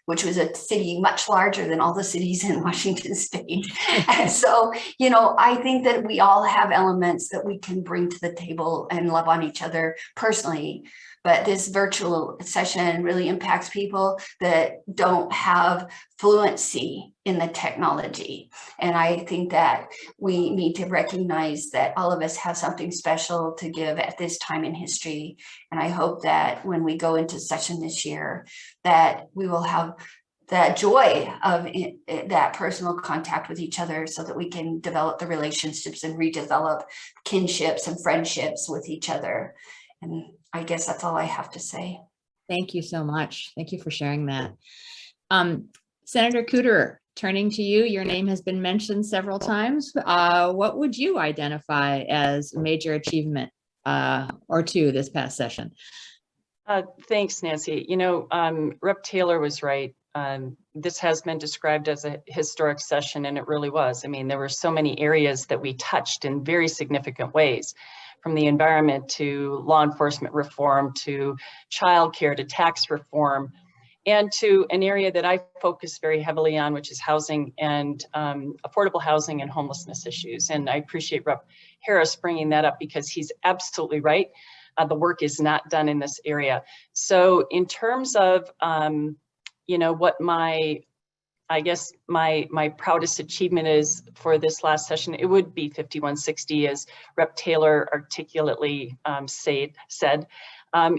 which was a city much larger than all the cities in Washington State. And so, you know, I think that we all have elements that we can bring to the table and love on each other personally. But this virtual session really impacts people that don't have fluency in the technology. And I think that we need to recognize that all of us have something special to give at this time in history. And I hope that when we go into session this year, that we will have that joy of that personal contact with each other so that we can develop the relationships and redevelop kinships and friendships with each other. And I guess that's all I have to say. Thank you so much. Thank you for sharing that. Senator Cooter, turning to you, your name has been mentioned several times. What would you identify as a major achievement or two this past session? Thanks, Nancy. You know, Rep. Taylor was right. This has been described as a historic session, and it really was. I mean, there were so many areas that we touched in very significant ways, from the environment to law enforcement reform, to childcare, to tax reform, and to an area that I focus very heavily on, which is housing and affordable housing and homelessness issues. And I appreciate Rep. Harris bringing that up, because he's absolutely right. The work is not done in this area. So in terms of, you know, what I guess my proudest achievement is for this last session, it would be 5160, as Rep. Taylor articulately said.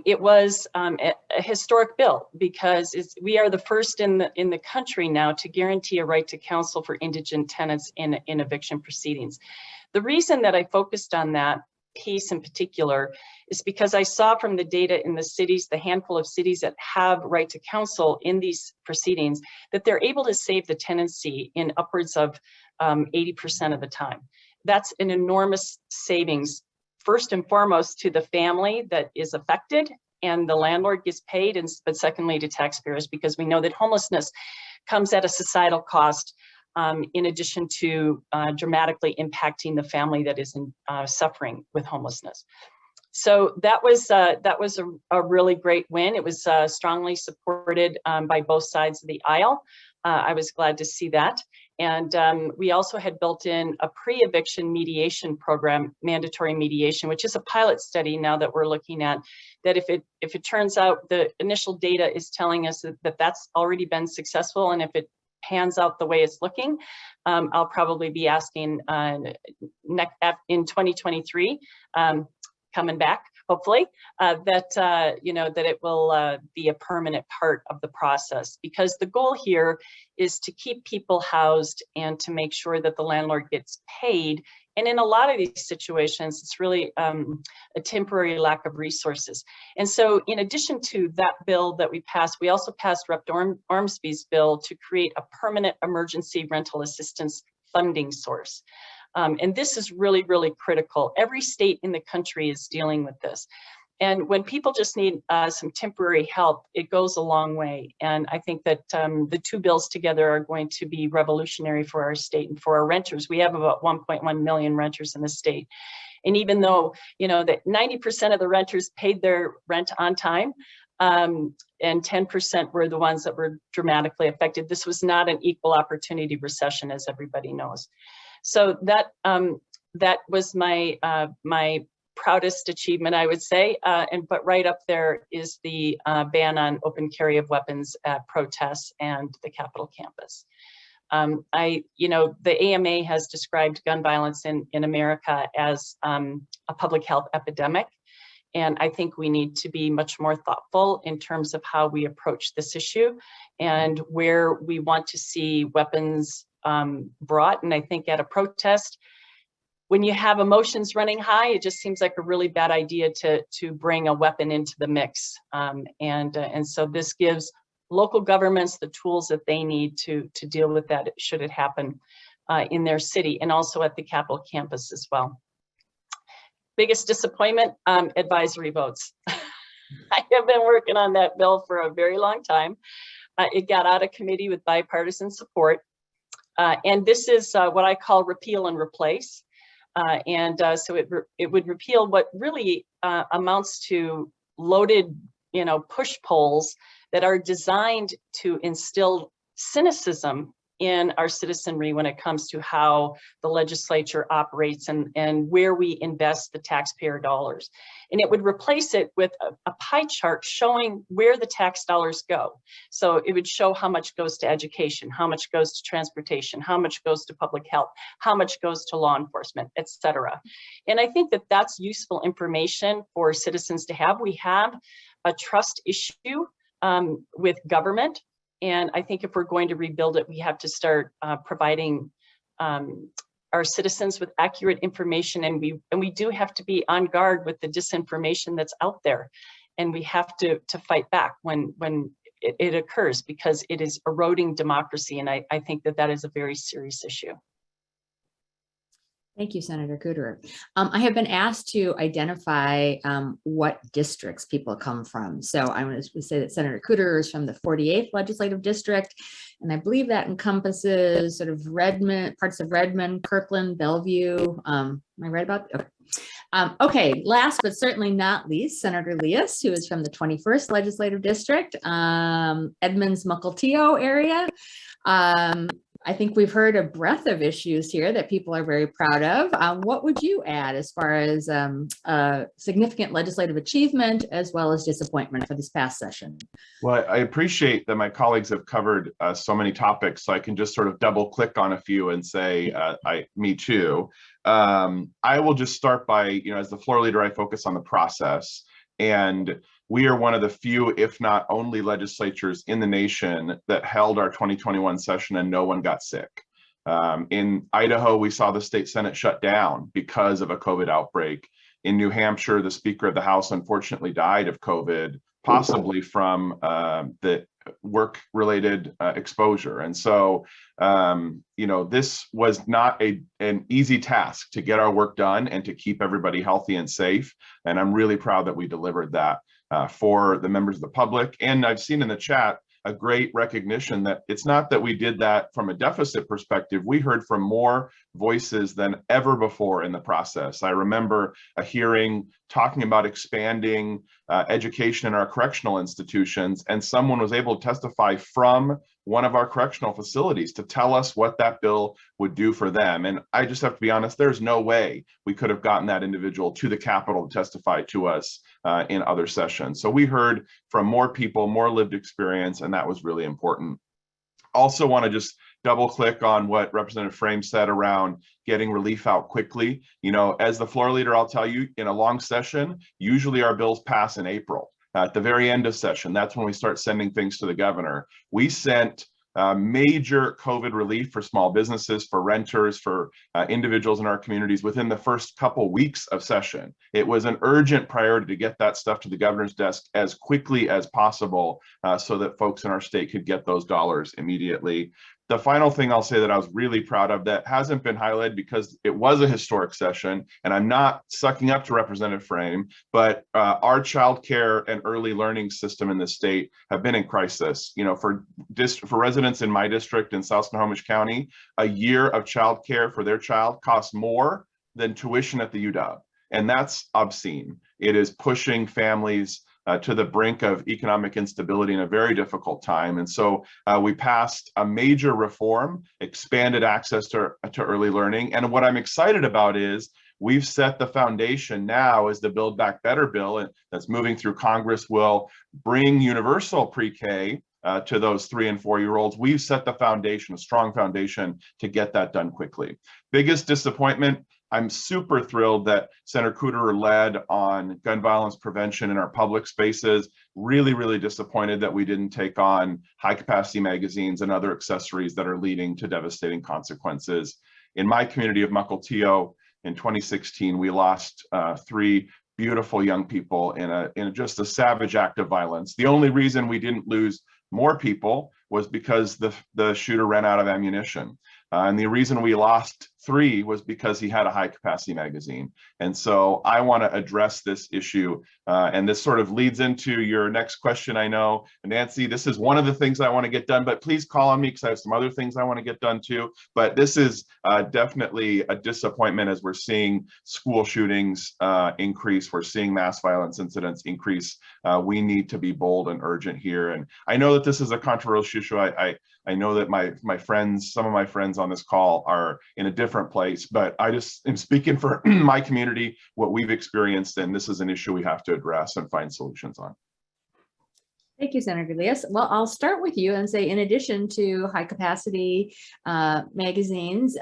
It was a historic bill, because we are the first in the country now to guarantee a right to counsel for indigent tenants in eviction proceedings. The reason that I focused on that piece in particular is because I saw from the data in the cities, the handful of cities that have right to counsel in these proceedings, that they're able to save the tenancy in upwards of 80% of the time. That's an enormous savings, first and foremost to the family that is affected and the landlord gets paid, but secondly to taxpayers, because we know that homelessness comes at a societal cost, in addition to dramatically impacting the family that is suffering with homelessness. So that was a really great win. It was strongly supported by both sides of the aisle. I was glad to see that. And we also had built in a pre-eviction mediation program, mandatory mediation, which is a pilot study now that we're looking at, that if it turns out the initial data is telling us that that's already been successful, and if it pans out the way it's looking, I'll probably be asking in 2023, coming back, hopefully, that you know, that it will be a permanent part of the process, because the goal here is to keep people housed and to make sure that the landlord gets paid. And in a lot of these situations, it's really a temporary lack of resources. And so in addition to that bill that we passed, we also passed Rep. Ormsby's bill to create a permanent emergency rental assistance funding source. And this is really, really critical. Every state in the country is dealing with this. And when people just need some temporary help, it goes a long way. And I think that the two bills together are going to be revolutionary for our state and for our renters. We have about 1.1 million renters in the state. And even though, that 90% of the renters paid their rent on time, and 10% were the ones that were dramatically affected, this was not an equal opportunity recession, as everybody knows. So that was my proudest achievement, I would say. But right up there is the ban on open carry of weapons at protests and the Capitol campus. The AMA has described gun violence in America as a public health epidemic. And I think we need to be much more thoughtful in terms of how we approach this issue and where we want to see weapons brought. And I think at a protest, when you have emotions running high, it just seems like a really bad idea to bring a weapon into the mix. And so this gives local governments the tools that they need to deal with that should it happen in their city, and also at the Capitol campus as well. Biggest disappointment, advisory votes. I have been working on that bill for a very long time. It got out of committee with bipartisan support. And this is what I call repeal and replace. So it would repeal what really amounts to loaded, push polls that are designed to instill cynicism in our citizenry when it comes to how the legislature operates and where we invest the taxpayer dollars. And it would replace it with a pie chart showing where the tax dollars go. So it would show how much goes to education, how much goes to transportation, how much goes to public health, how much goes to law enforcement, etc. And I think that that's useful information for citizens to have. We have a trust issue with government. And I think if we're going to rebuild it, we have to start providing our citizens with accurate information, and we do have to be on guard with the disinformation that's out there, and we have to fight back when it occurs, because it is eroding democracy, and I think that is a very serious issue. Thank you, Senator Cooter. I have been asked to identify what districts people come from. So I'm going to say that Senator Cooter is from the 48th Legislative District, and I believe that encompasses sort of Redmond, parts of Redmond, Kirkland, Bellevue. Am I right about that? Okay. Okay, last but certainly not least, Senator Lias, who is from the 21st Legislative District, Edmonds, Mukilteo area. I think we've heard a breadth of issues here that people are very proud of. What would you add as far as significant legislative achievement as well as disappointment for this past session? Well, I appreciate that my colleagues have covered so many topics, so I can just sort of double click on a few and say, me too. I will just start by, as the floor leader, I focus on the process. And we are one of the few, if not only, legislatures in the nation that held our 2021 session and no one got sick. In Idaho, we saw the state Senate shut down because of a COVID outbreak. In New Hampshire, the Speaker of the House unfortunately died of COVID, possibly from the work-related exposure. And so, this was not an easy task to get our work done and to keep everybody healthy and safe. And I'm really proud that we delivered that for the members of the public. And I've seen in the chat a great recognition that it's not that we did that from a deficit perspective. We heard from more voices than ever before in the process. I remember a hearing talking about expanding education in our correctional institutions, and someone was able to testify from one of our correctional facilities to tell us what that bill would do for them. And I just have to be honest, there's no way we could have gotten that individual to the Capitol to testify to us in other sessions. So we heard from more people, more lived experience, and that was really important. Also want to just double click on what Representative Frame said around getting relief out quickly. As the floor leader, I'll tell you, in a long session, usually our bills pass in April. At the very end of session, that's when we start sending things to the governor. We sent major COVID relief for small businesses, for renters, for individuals in our communities within the first couple weeks of session. It was an urgent priority to get that stuff to the governor's desk as quickly as possible so that folks in our state could get those dollars immediately. The final thing I'll say that I was really proud of that hasn't been highlighted because it was a historic session, and I'm not sucking up to Representative Frame, but our childcare and early learning system in the state have been in crisis. You know, for residents in my district in South Snohomish County, a year of childcare for their child costs more than tuition at the UW, and that's obscene. It is pushing families to the brink of economic instability in a very difficult time. And so we passed a major reform, expanded access to early learning. And what I'm excited about is we've set the foundation now as the Build Back Better bill and that's moving through Congress will bring universal pre-K to those 3 and 4-year-olds. We've set the foundation, a strong foundation to get that done quickly. Biggest disappointment, I'm super thrilled that Senator Cooter led on gun violence prevention in our public spaces. Really, really disappointed that we didn't take on high capacity magazines and other accessories that are leading to devastating consequences. In my community of Mukilteo in 2016, we lost 3 beautiful young people in just a savage act of violence. The only reason we didn't lose more people was because the shooter ran out of ammunition. And the reason we lost 3 was because he had a high capacity magazine. And so I want to address this issue. And this sort of leads into your next question, I know. Nancy, this is one of the things I want to get done, but please call on me because I have some other things I want to get done too. But this is definitely a disappointment as we're seeing school shootings increase. We're seeing mass violence incidents increase. We need to be bold and urgent here. And I know that this is a controversial issue. I know that my friends, some of my friends on this call are in a different place, but I just am speaking for my community, what we've experienced, and this is an issue we have to address and find solutions on. Thank you, Senator Elias. Well, I'll start with you and say, in addition to high capacity magazines,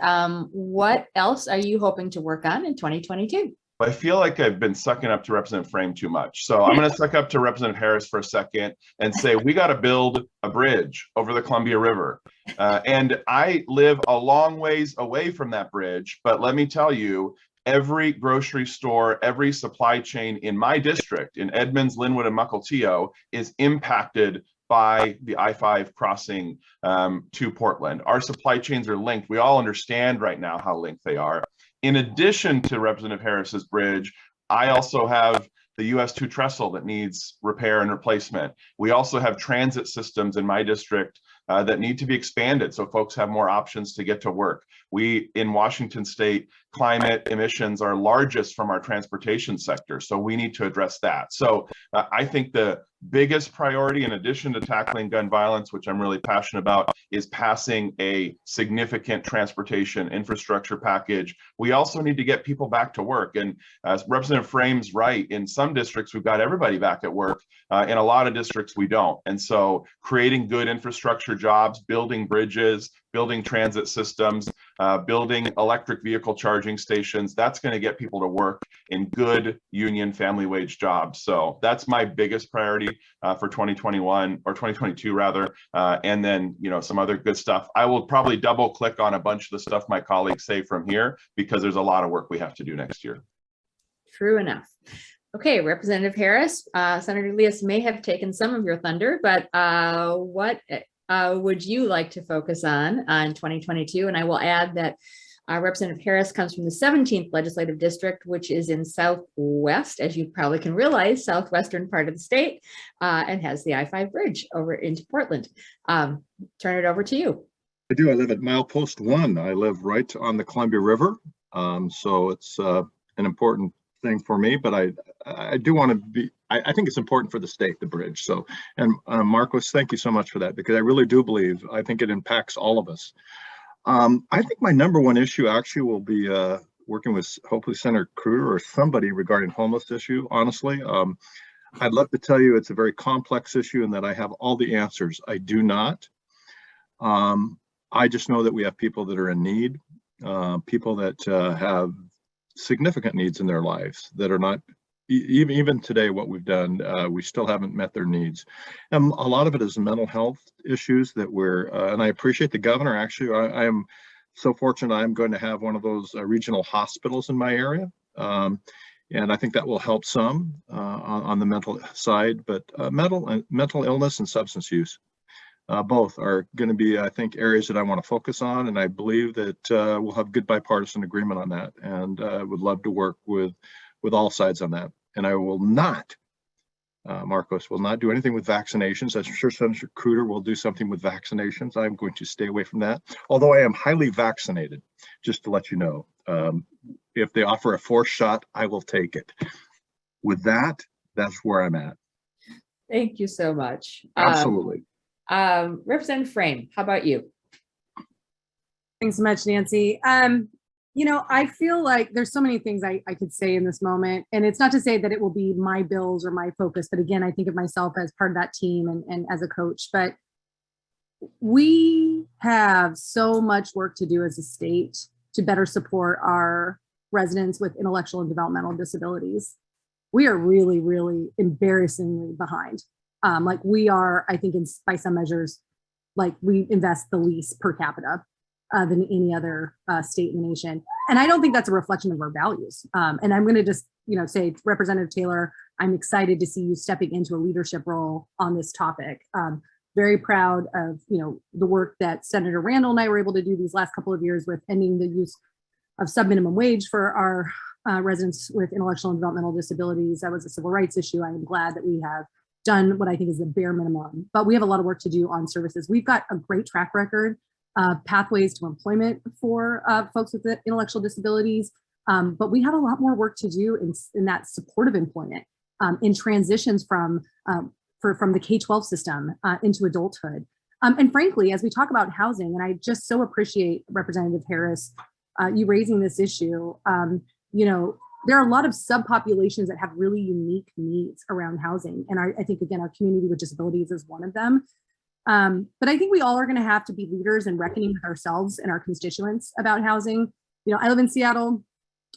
what else are you hoping to work on in 2022? I feel like I've been sucking up to Representative Frame too much. So I'm going to suck up to Representative Harris for a second and say, we got to build a bridge over the Columbia River. And I live a long ways away from that bridge, but let me tell you, every grocery store, every supply chain in my district, in Edmonds, Linwood, and Mukilteo, is impacted by the I-5 crossing to Portland. Our supply chains are linked. We all understand right now how linked they are. In addition to Representative Harris's bridge, I also have the US 2 trestle that needs repair and replacement. We also have transit systems in my district that need to be expanded so folks have more options to get to work. We, in Washington State, climate emissions are largest from our transportation sector, so we need to address that. So I think the biggest priority, in addition to tackling gun violence, which I'm really passionate about, is passing a significant transportation infrastructure package. We also need to get people back to work. And as Representative Frame's right, in some districts, we've got everybody back at work. In a lot of districts, we don't. And so creating good infrastructure jobs, building bridges, building transit systems, building electric vehicle charging stations, that's going to get people to work in good union family wage jobs. So that's my biggest priority for 2021 or 2022 rather. And then, you know, some other good stuff. I will probably double click on a bunch of the stuff my colleagues say from here because there's a lot of work we have to do next year. True enough. Okay, Representative Harris, Senator Elias may have taken some of your thunder, but what would you like to focus on 2022? And I will add that Representative Harris comes from the 17th Legislative District, which is in Southwest, as you probably can realize, southwestern part of the state, and has the I-5 bridge over into Portland. Turn it over to you. I do. I live at milepost 1. I live right on the Columbia River. So it's an important thing for me, but I do want to be, I think it's important for the state, the bridge. So, and Marcos, thank you so much for that, because I really do believe, I think it impacts all of us. I think my number one issue actually will be working with hopefully Senator Cooter or somebody regarding homeless issue, honestly. I'd love to tell you it's a very complex issue and that I have all the answers. I do not. I just know that we have people that are in need, people that have significant needs in their lives that are not, even today what we've done, we still haven't met their needs. And a lot of it is mental health issues that we're, and I appreciate the governor. Actually, I am so fortunate I'm going to have one of those regional hospitals in my area. And I think that will help some on the mental side, but mental illness and substance use. Both are going to be, I think, areas that I want to focus on, and I believe that we'll have good bipartisan agreement on that, and would love to work with all sides on that. And I will not, Marcos, will not do anything with vaccinations. I'm sure Senator Cruder will do something with vaccinations. I'm going to stay away from that, although I am highly vaccinated, just to let you know. If they offer a fourth shot, I will take it. With that, that's where I'm at. Thank you so much. Absolutely. Representative Frame, how about you? Thanks so much, Nancy. You know, I feel like there's so many things I could say in this moment, and it's not to say that it will be my bills or my focus, but again, I think of myself as part of that team and as a coach. But we have so much work to do as a state to better support our residents with intellectual and developmental disabilities. We are really, really embarrassingly behind. Like we are, I think, by some measures, like we invest the least per capita than any other state in the nation. And I don't think that's a reflection of our values. And I'm going to just, say, Representative Taylor, I'm excited to see you stepping into a leadership role on this topic. Very proud of, the work that Senator Randall and I were able to do these last couple of years with ending the use of sub-minimum wage for our residents with intellectual and developmental disabilities. That was a civil rights issue. I am glad that we have done what I think is the bare minimum, but we have a lot of work to do on services. We've got a great track record, pathways to employment for folks with intellectual disabilities, but we have a lot more work to do in that supportive employment, in transitions from the K-12 system into adulthood. And frankly, as we talk about housing, and I just so appreciate Representative Harris, you raising this issue, there are a lot of subpopulations that have really unique needs around housing. And I think, again, our community with disabilities is one of them. But I think we all are going to have to be leaders in reckoning with ourselves and our constituents about housing. I live in Seattle.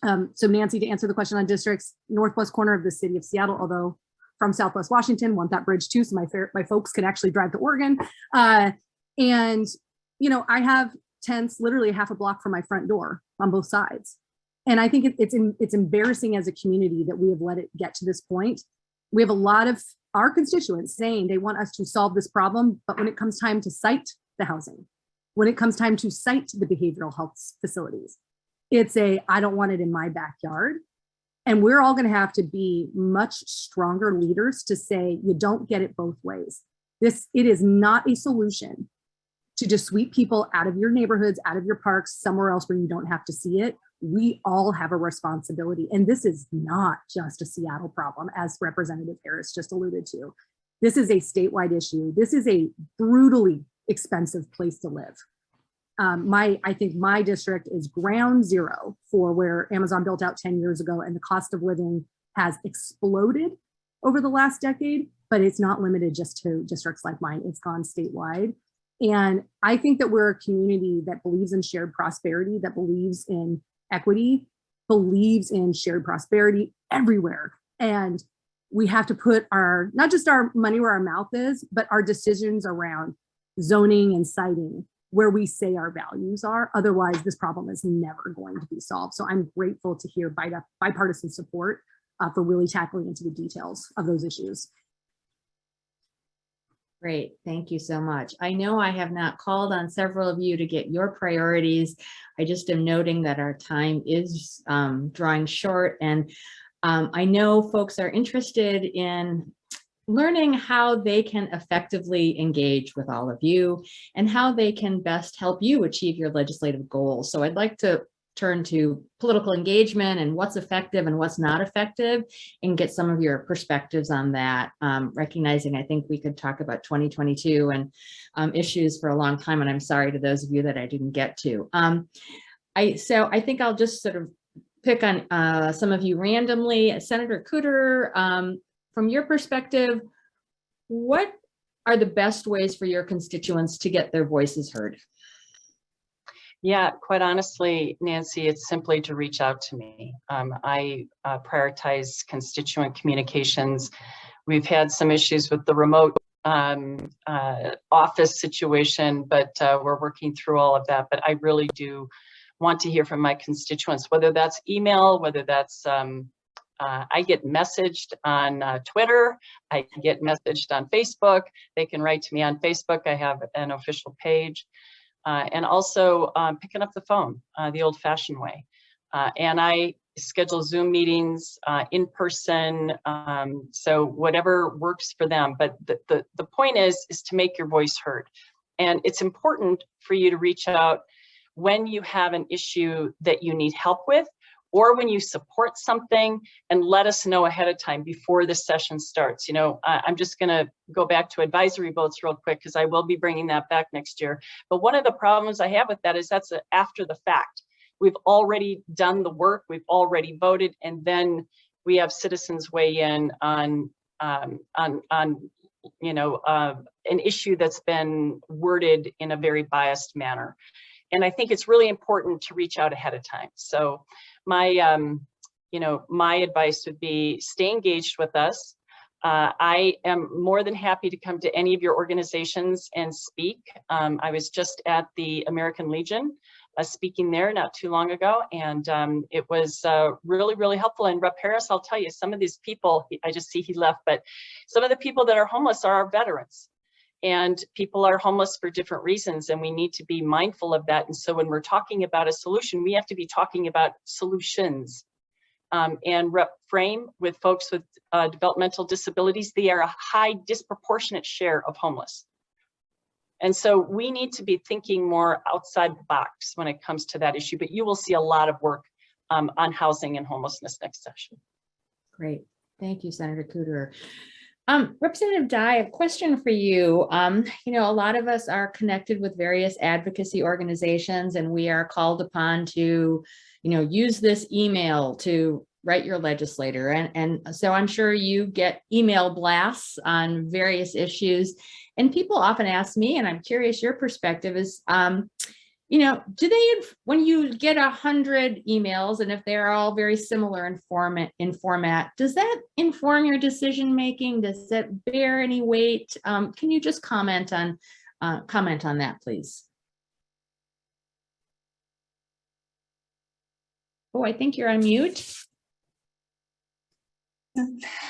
So Nancy, to answer the question on districts, northwest corner of the city of Seattle, although from Southwest Washington, want that bridge too, so my folks can actually drive to Oregon. And I have tents literally half a block from my front door on both sides. And I think it's embarrassing as a community that we have let it get to this point. We have a lot of our constituents saying they want us to solve this problem, but when it comes time to site the housing, when it comes time to site the behavioral health facilities, it's I don't want it in my backyard. And we're all going to have to be much stronger leaders to say, you don't get it both ways. It is not a solution to just sweep people out of your neighborhoods, out of your parks, somewhere else where you don't have to see it. We all have a responsibility. And this is not just a Seattle problem, as Representative Harris just alluded to. This is a statewide issue. This is a brutally expensive place to live. I think my district is ground zero for where Amazon built out 10 years ago, and the cost of living has exploded over the last decade, but it's not limited just to districts like mine. It's gone statewide. And I think that we're a community that believes in shared prosperity, that believes in equity, believes in shared prosperity everywhere. And we have to put not just our money where our mouth is, but our decisions around zoning and siting where we say our values are. Otherwise, this problem is never going to be solved. So I'm grateful to hear bipartisan support for really tackling into the details of those issues. Great, thank you so much. I know I have not called on several of you to get your priorities. I just am noting that our time is drawing short, and I know folks are interested in learning how they can effectively engage with all of you and how they can best help you achieve your legislative goals. So I'd like to turn to political engagement and what's effective and what's not effective, and get some of your perspectives on that, recognizing I think we could talk about 2022 and issues for a long time, and I'm sorry to those of you that I didn't get to. So I think I'll just sort of pick on some of you randomly. Senator Cooter, from your perspective, what are the best ways for your constituents to get their voices heard? Yeah, quite honestly, Nancy, it's simply to reach out to me. I prioritize constituent communications. We've had some issues with the remote office situation, but we're working through all of that. But I really do want to hear from my constituents, whether that's email, whether that's I get messaged on Twitter. I get messaged on Facebook. They can write to me on Facebook. I have an official page. And also picking up the phone the old-fashioned way. And I schedule Zoom meetings in person, so whatever works for them. But the point is to make your voice heard. And it's important for you to reach out when you have an issue that you need help with, or when you support something, and let us know ahead of time before the session starts. You know, I'm just gonna go back to advisory votes real quick, because I will be bringing that back next year. But one of the problems I have with that is that's after the fact. We've already done the work, we've already voted, and then we have citizens weigh in on you know, an issue that's been worded in a very biased manner. And I think it's really important to reach out ahead of time. So my, you know, my advice would be stay engaged with us. I am more than happy to come to any of your organizations and speak. I was just at the American Legion speaking there not too long ago, and it was really, really helpful. And Rep. Harris, I'll tell you, some of these people, I just see he left, but some of the people that are homeless are our veterans. And people are homeless for different reasons, and we need to be mindful of that. And so when we're talking about a solution, we have to be talking about solutions. And Rep. Frame, with folks with developmental disabilities, they are a high disproportionate share of homeless. And so we need to be thinking more outside the box when it comes to that issue. But you will see a lot of work on housing and homelessness next session. Great. Thank you, Senator Cooter. Representative Dye, a question for you. You know, a lot of us are connected with various advocacy organizations, and we are called upon to, you know, use this email to write your legislator. And so I'm sure you get email blasts on various issues. And people often ask me, and I'm curious your perspective is, you know, do they, when you get 100 emails, and if they're all very similar in format, does that inform your decision making? Does that bear any weight? Can you just comment on that, please? Oh, I think you're on mute.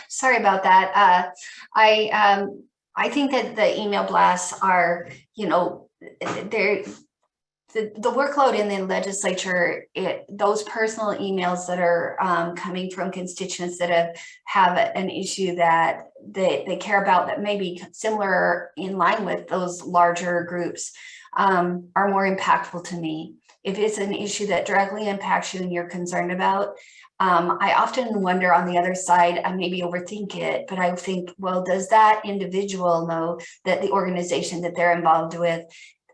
Sorry about that. I think that the email blasts are, you know, they're the workload in the legislature, those personal emails that are coming from constituents that have an issue that they care about that may be similar in line with those larger groups are more impactful to me. If it's an issue that directly impacts you and you're concerned about, I often wonder on the other side, I maybe overthink it, but I think, well, does that individual know that the organization that they're involved with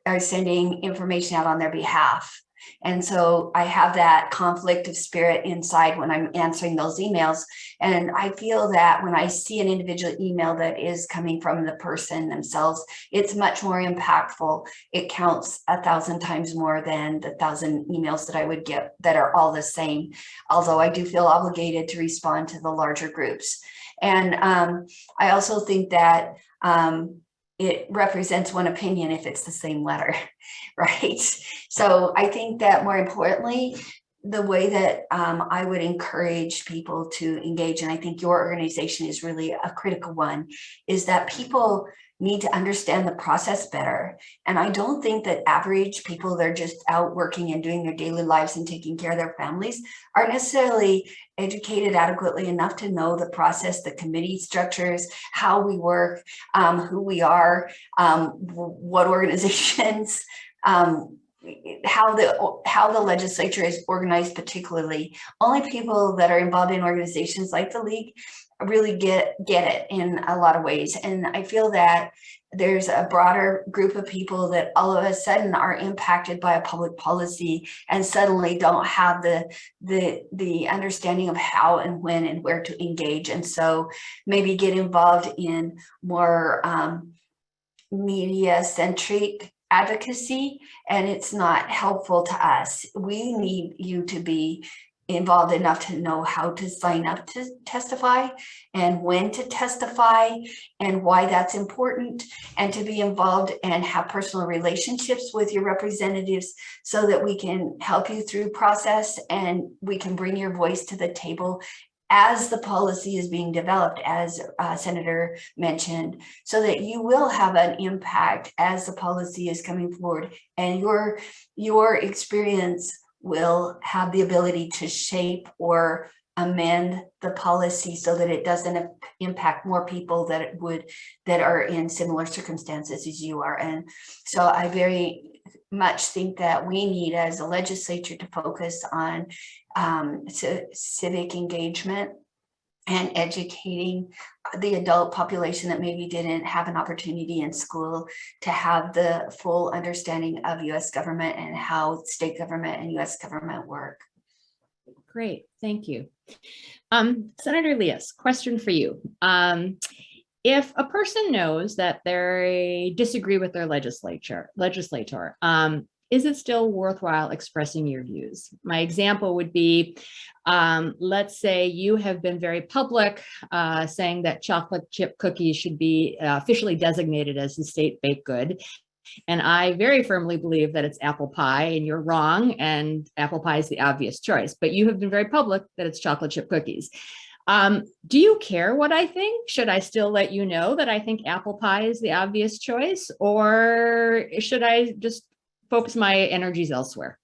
are sending information out on their behalf? And so I have that conflict of spirit inside when I'm answering those emails. And I feel that when I see an individual email that is coming from the person themselves, it's much more impactful. It counts 1,000 times more than the 1,000 emails that I would get that are all the same. Although I do feel obligated to respond to the larger groups. And I also think that it represents one opinion if it's the same letter, right? So I think that more importantly, the way that I would encourage people to engage, and I think your organization is really a critical one, is that people need to understand the process better. And I don't think that average people that are just out working and doing their daily lives and taking care of their families are necessarily educated adequately enough to know the process, the committee structures, how we work, who we are, what organizations, how the legislature is organized particularly. Only people that are involved in organizations like the League really get it in a lot of ways. And I feel that there's a broader group of people that all of a sudden are impacted by a public policy and suddenly don't have the understanding of how and when and where to engage. And so maybe get involved in more media-centric advocacy, and it's not helpful to us. We need you to be involved enough to know how to sign up to testify and when to testify and why that's important, and to be involved and have personal relationships with your representatives so that we can help you through process and we can bring your voice to the table as the policy is being developed, as Senator mentioned, so that you will have an impact as the policy is coming forward, and your experience will have the ability to shape or amend the policy so that it doesn't impact more people that are in similar circumstances as you are. And so I very much think that we need, as a legislature, to focus on civic engagement and educating the adult population that maybe didn't have an opportunity in school to have the full understanding of U.S. government and how state government and U.S. government work. Great, thank you. Senator Elias, question for you. If a person knows that they disagree with their legislator, is it still worthwhile expressing your views? My example would be, let's say you have been very public saying that chocolate chip cookies should be officially designated as the state baked good. And I very firmly believe that it's apple pie, and you're wrong, and apple pie is the obvious choice, but you have been very public that it's chocolate chip cookies. Do you care what I think? Should I still let you know that I think apple pie is the obvious choice, or should I just focus my energies elsewhere?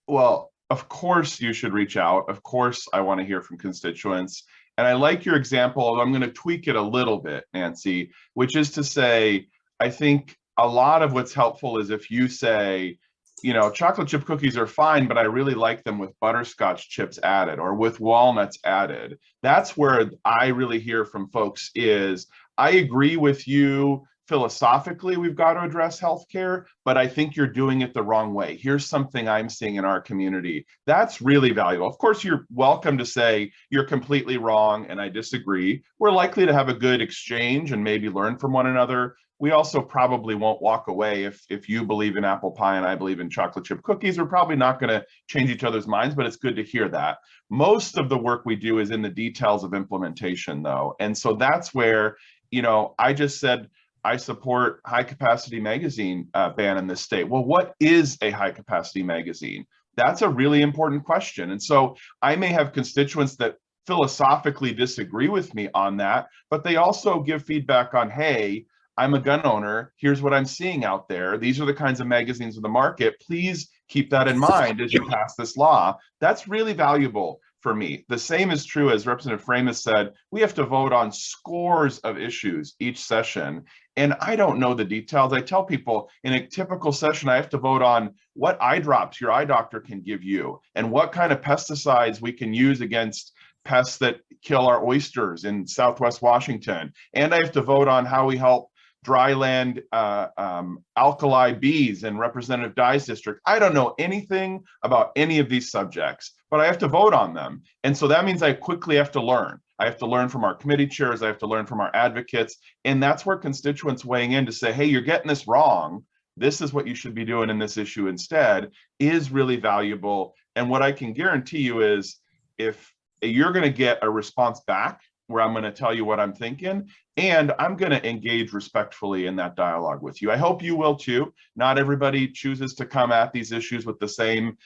Well, of course you should reach out. Of course, I want to hear from constituents. And I like your example. I'm going to tweak it a little bit, Nancy, which is to say, I think a lot of what's helpful is if you say, you know, chocolate chip cookies are fine, but I really like them with butterscotch chips added or with walnuts added. That's where I really hear from folks is, I agree with you philosophically, we've got to address healthcare, but I think you're doing it the wrong way. Here's something I'm seeing in our community. That's really valuable. Of course, you're welcome to say you're completely wrong and I disagree. We're likely to have a good exchange and maybe learn from one another. We also probably won't walk away if you believe in apple pie and I believe in chocolate chip cookies. We're probably not going to change each other's minds, but it's good to hear that. Most of the work we do is in the details of implementation, though. And so that's where, you know, I just said, I support high capacity magazine ban in this state. Well, what is a high capacity magazine? That's a really important question. And so I may have constituents that philosophically disagree with me on that, but they also give feedback on, hey, I'm a gun owner. Here's what I'm seeing out there. These are the kinds of magazines in the market. Please keep that in mind as you pass this law. That's really valuable for me. The same is true, as Representative Framis said, we have to vote on scores of issues each session. And I don't know the details. I tell people in a typical session, I have to vote on what eye drops your eye doctor can give you and what kind of pesticides we can use against pests that kill our oysters in Southwest Washington. And I have to vote on how we help dryland alkali bees in Representative Dye's district. I don't know anything about any of these subjects, but I have to vote on them. And so that means I quickly have to learn. I have to learn from our committee chairs. I have to learn from our advocates. And that's where constituents weighing in to say, hey, you're getting this wrong. This is what you should be doing in this issue instead is really valuable. And what I can guarantee you is if you're going to get a response back where I'm going to tell you what I'm thinking, and I'm going to engage respectfully in that dialogue with you. I hope you will too. Not everybody chooses to come at these issues with the same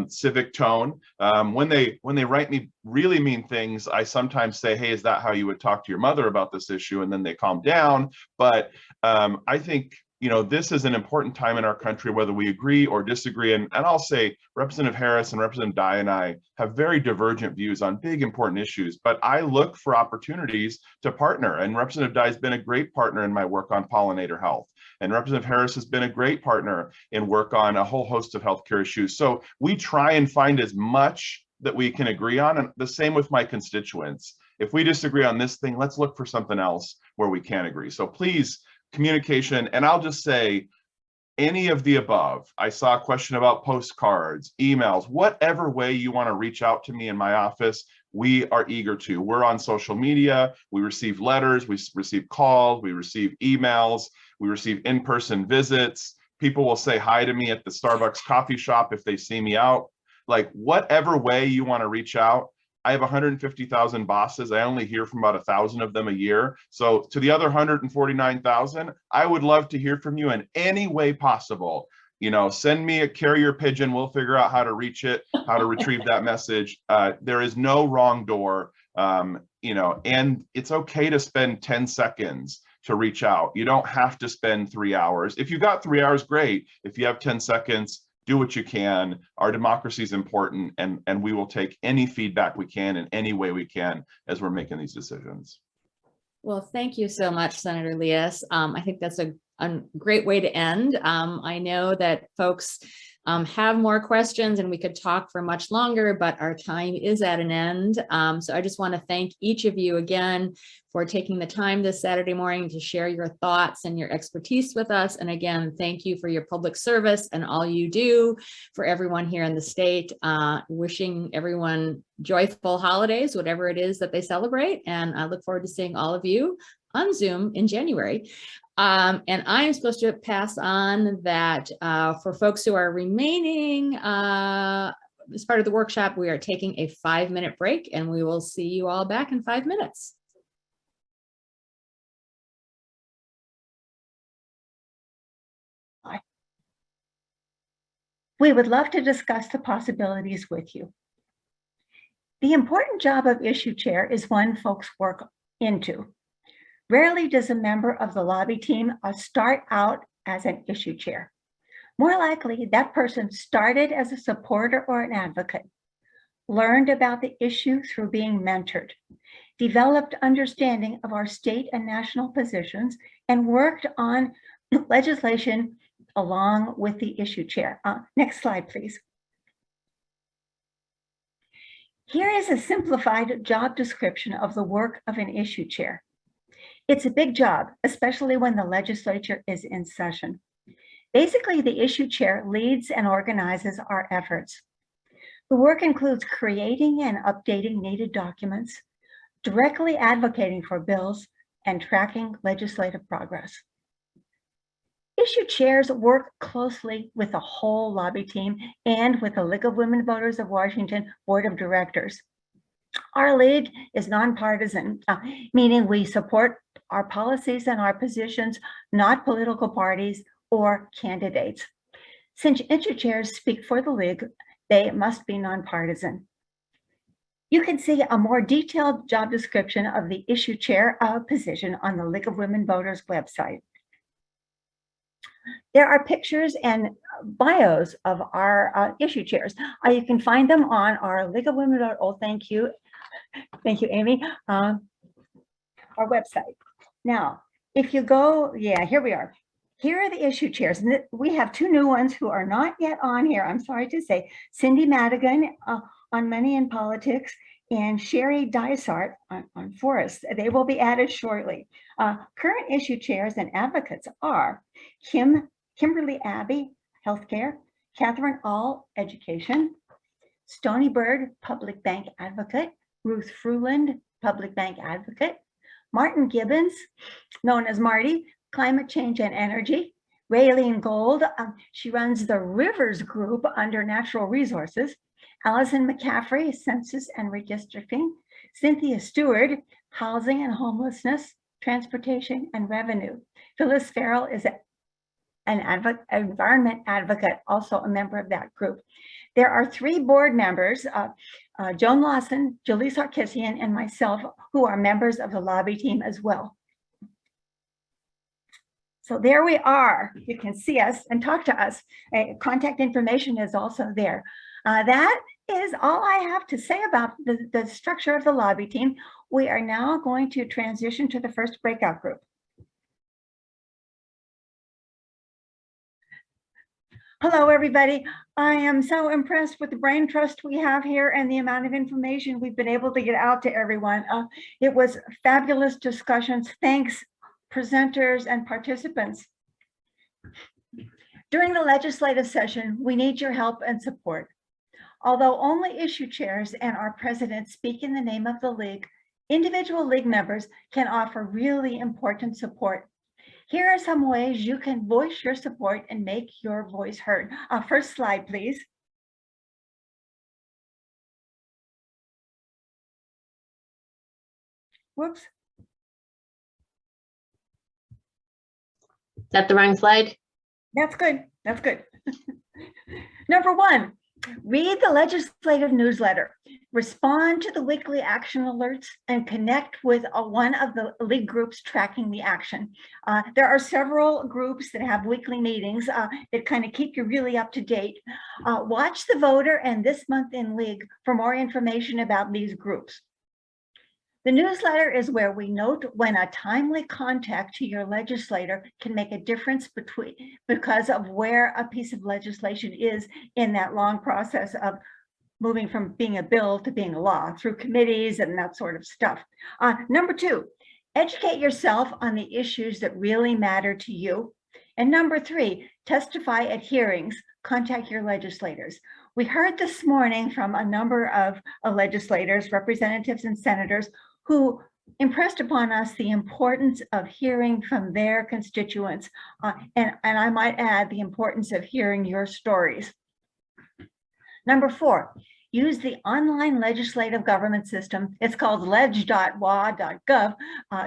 civic tone. When they write me really mean things, I sometimes say, hey, is that how you would talk to your mother about this issue? And then they calm down. But I think, you know, this is an important time in our country, whether we agree or disagree. And I'll say Representative Harris and Representative Dye and I have very divergent views on big, important issues, but I look for opportunities to partner. And Representative Dye has been a great partner in my work on pollinator health. And Representative Harris has been a great partner in work on a whole host of healthcare issues. So we try and find as much that we can agree on, and the same with my constituents. If we disagree on this thing, let's look for something else where we can agree. So please, communication, and I'll just say any of the above. I saw a question about postcards, emails, whatever way you want to reach out to me in my office, we are eager to. We're on social media, we receive letters, we receive calls, we receive emails, we receive in-person visits. People will say hi to me at the Starbucks coffee shop if they see me out. Like whatever way you want to reach out. I have 150,000 bosses. I only hear from about 1,000 of them a year. So to the other 149,000, I would love to hear from you in any way possible. send me a carrier pigeon. We'll figure out how to reach it, how to retrieve that message. There is no wrong door, and it's okay to spend 10 seconds to reach out. You don't have to spend 3 hours. If you've got 3 hours, great. If you have 10 seconds, do what you can. Our democracy is important, and we will take any feedback we can in any way we can as we're making these decisions. Well, thank you so much, Senator Leas. I think that's a great way to end. I know that folks have more questions and we could talk for much longer, but our time is at an end. So I just want to thank each of you again for taking the time this Saturday morning to share your thoughts and your expertise with us. And again, thank you for your public service and all you do for everyone here in the state. Wishing everyone joyful holidays, whatever it is that they celebrate. And I look forward to seeing all of you on Zoom in January. And I'm supposed to pass on that for folks who are remaining as part of the workshop, we are taking a 5-minute break and we will see you all back in 5 minutes. We would love to discuss the possibilities with you. The important job of issue chair is one folks work into. Rarely does a member of the lobby team start out as an issue chair. More likely, that person started as a supporter or an advocate, learned about the issue through being mentored, developed understanding of our state and national positions, and worked on legislation along with the issue chair. Next slide, please. Here is a simplified job description of the work of an issue chair. It's a big job, especially when the legislature is in session. Basically, the issue chair leads and organizes our efforts. The work includes creating and updating needed documents, directly advocating for bills, and tracking legislative progress. Issue chairs work closely with the whole lobby team and with the League of Women Voters of Washington Board of Directors. Our league is nonpartisan, meaning we support our policies and our positions, not political parties or candidates. Since issue chairs speak for the league, they must be nonpartisan. You can see a more detailed job description of the issue chair position on the League of Women Voters website. There are pictures and bios of our issue chairs. You can find them on our League of Women Voters. Oh, thank you. Thank you, Amy. Our website. Now, if you go, yeah, here we are. Here are the issue chairs. And we have two new ones who are not yet on here. I'm sorry to say, Cindy Madigan on Money and Politics and Sherry Dysart on Forest. They will be added shortly. Current issue chairs and advocates are Kimberly Abbey, Healthcare, Catherine All, Education, Stony Bird, Public Bank Advocate, Ruth Fruland, Public Bank Advocate, Martin Gibbons, known as Marty, Climate Change and Energy, Raylene Gold, she runs the Rivers Group under Natural Resources, Allison McCaffrey, Census and Redistricting, Cynthia Stewart, Housing and Homelessness, Transportation and Revenue. Phyllis Farrell is an environment advocate, also a member of that group. There are 3 board members, Joan Lawson, Julie Sarkissian, and myself, who are members of the lobby team as well. So there we are. You can see us and talk to us. Contact information is also there. That is all I have to say about the structure of the lobby team. We are now going to transition to the first breakout group. Hello, everybody. I am so impressed with the brain trust we have here and the amount of information we've been able to get out to everyone. It was fabulous discussions. Thanks, presenters and participants. During the legislative session, we need your help and support. Although only issue chairs and our president speak in the name of the league, individual league members can offer really important support. Here are some ways you can voice your support and make your voice heard. First slide, please. Whoops. Is that the wrong slide? That's good. That's good. Number 1, read the legislative newsletter, respond to the weekly action alerts, and connect with one of the league groups tracking the action. There are several groups that have weekly meetings that kind of keep you really up to date. Watch The Voter and This Month in League for more information about these groups. The newsletter is where we note when a timely contact to your legislator can make a difference because of where a piece of legislation is in that long process of moving from being a bill to being a law through committees and that sort of stuff. Number 2, educate yourself on the issues that really matter to you. And number 3, testify at hearings, contact your legislators. We heard this morning from a number of legislators, representatives and senators who impressed upon us the importance of hearing from their constituents. And I might add the importance of hearing your stories. Number 4, use the online legislative government system. It's called ledge.wa.gov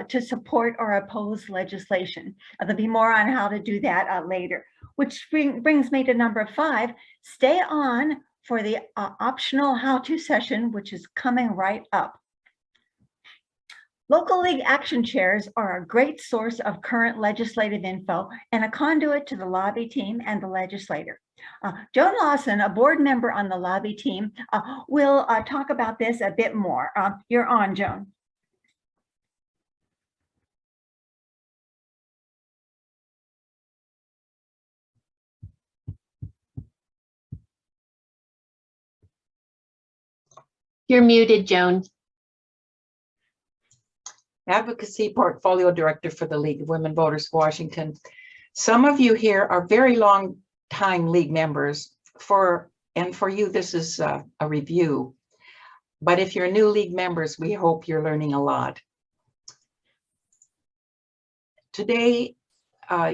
to support or oppose legislation. There'll be more on how to do that later, which brings me to number 5, stay on for the optional how-to session, which is coming right up. Local League action chairs are a great source of current legislative info and a conduit to the lobby team and the legislator. Joan Lawson, a board member on the lobby team, will talk about this a bit more. You're on, Joan. You're muted, Joan. Advocacy Portfolio Director for the League of Women Voters of Washington. Some of you here are very long time League members. For you, this is a review. But if you're new League members, we hope you're learning a lot. Today,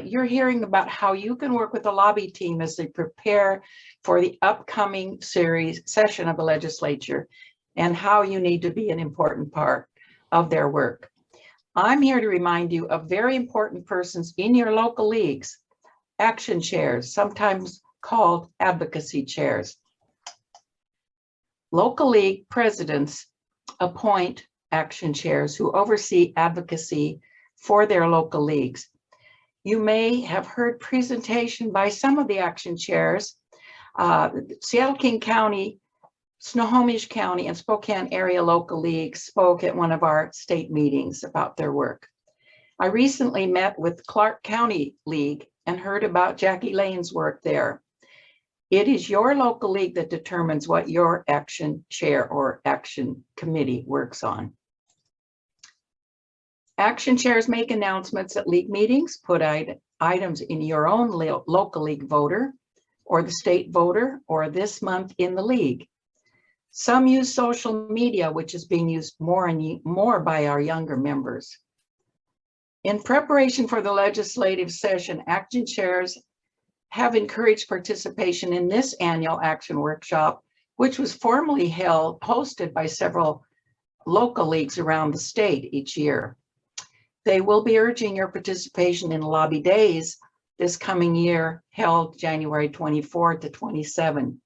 you're hearing about how you can work with the lobby team as they prepare for the upcoming session of the legislature and how you need to be an important part of their work. I'm here to remind you of very important persons in your local leagues, action chairs, sometimes called advocacy chairs. Local league presidents appoint action chairs who oversee advocacy for their local leagues. You may have heard presentation by some of the action chairs. Seattle-King County, Snohomish County, and Spokane area local leagues spoke at one of our state meetings about their work. I recently met with Clark County League and heard about Jackie Lane's work there. It is your local league that determines what your action chair or action committee works on. Action chairs make announcements at league meetings, put items in your own local league voter or the state voter or this month in the league. Some use social media, which is being used more and more by our younger members. In preparation for the legislative session, action chairs have encouraged participation in this annual action workshop, which was formally hosted by several local leagues around the state each year. They will be urging your participation in lobby days this coming year, held January 24 to 27.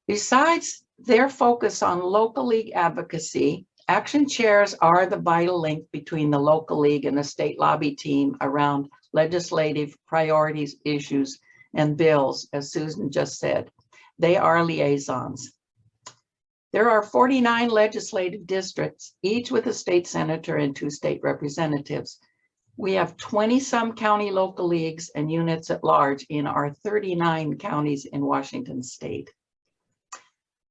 Besides their focus on local league advocacy, action chairs are the vital link between the local league and the state lobby team around legislative priorities, issues, and bills, as Susan just said. They are liaisons. There are 49 legislative districts, each with a state senator and 2 state representatives. We have 20-some county local leagues and units at large in our 39 counties in Washington state.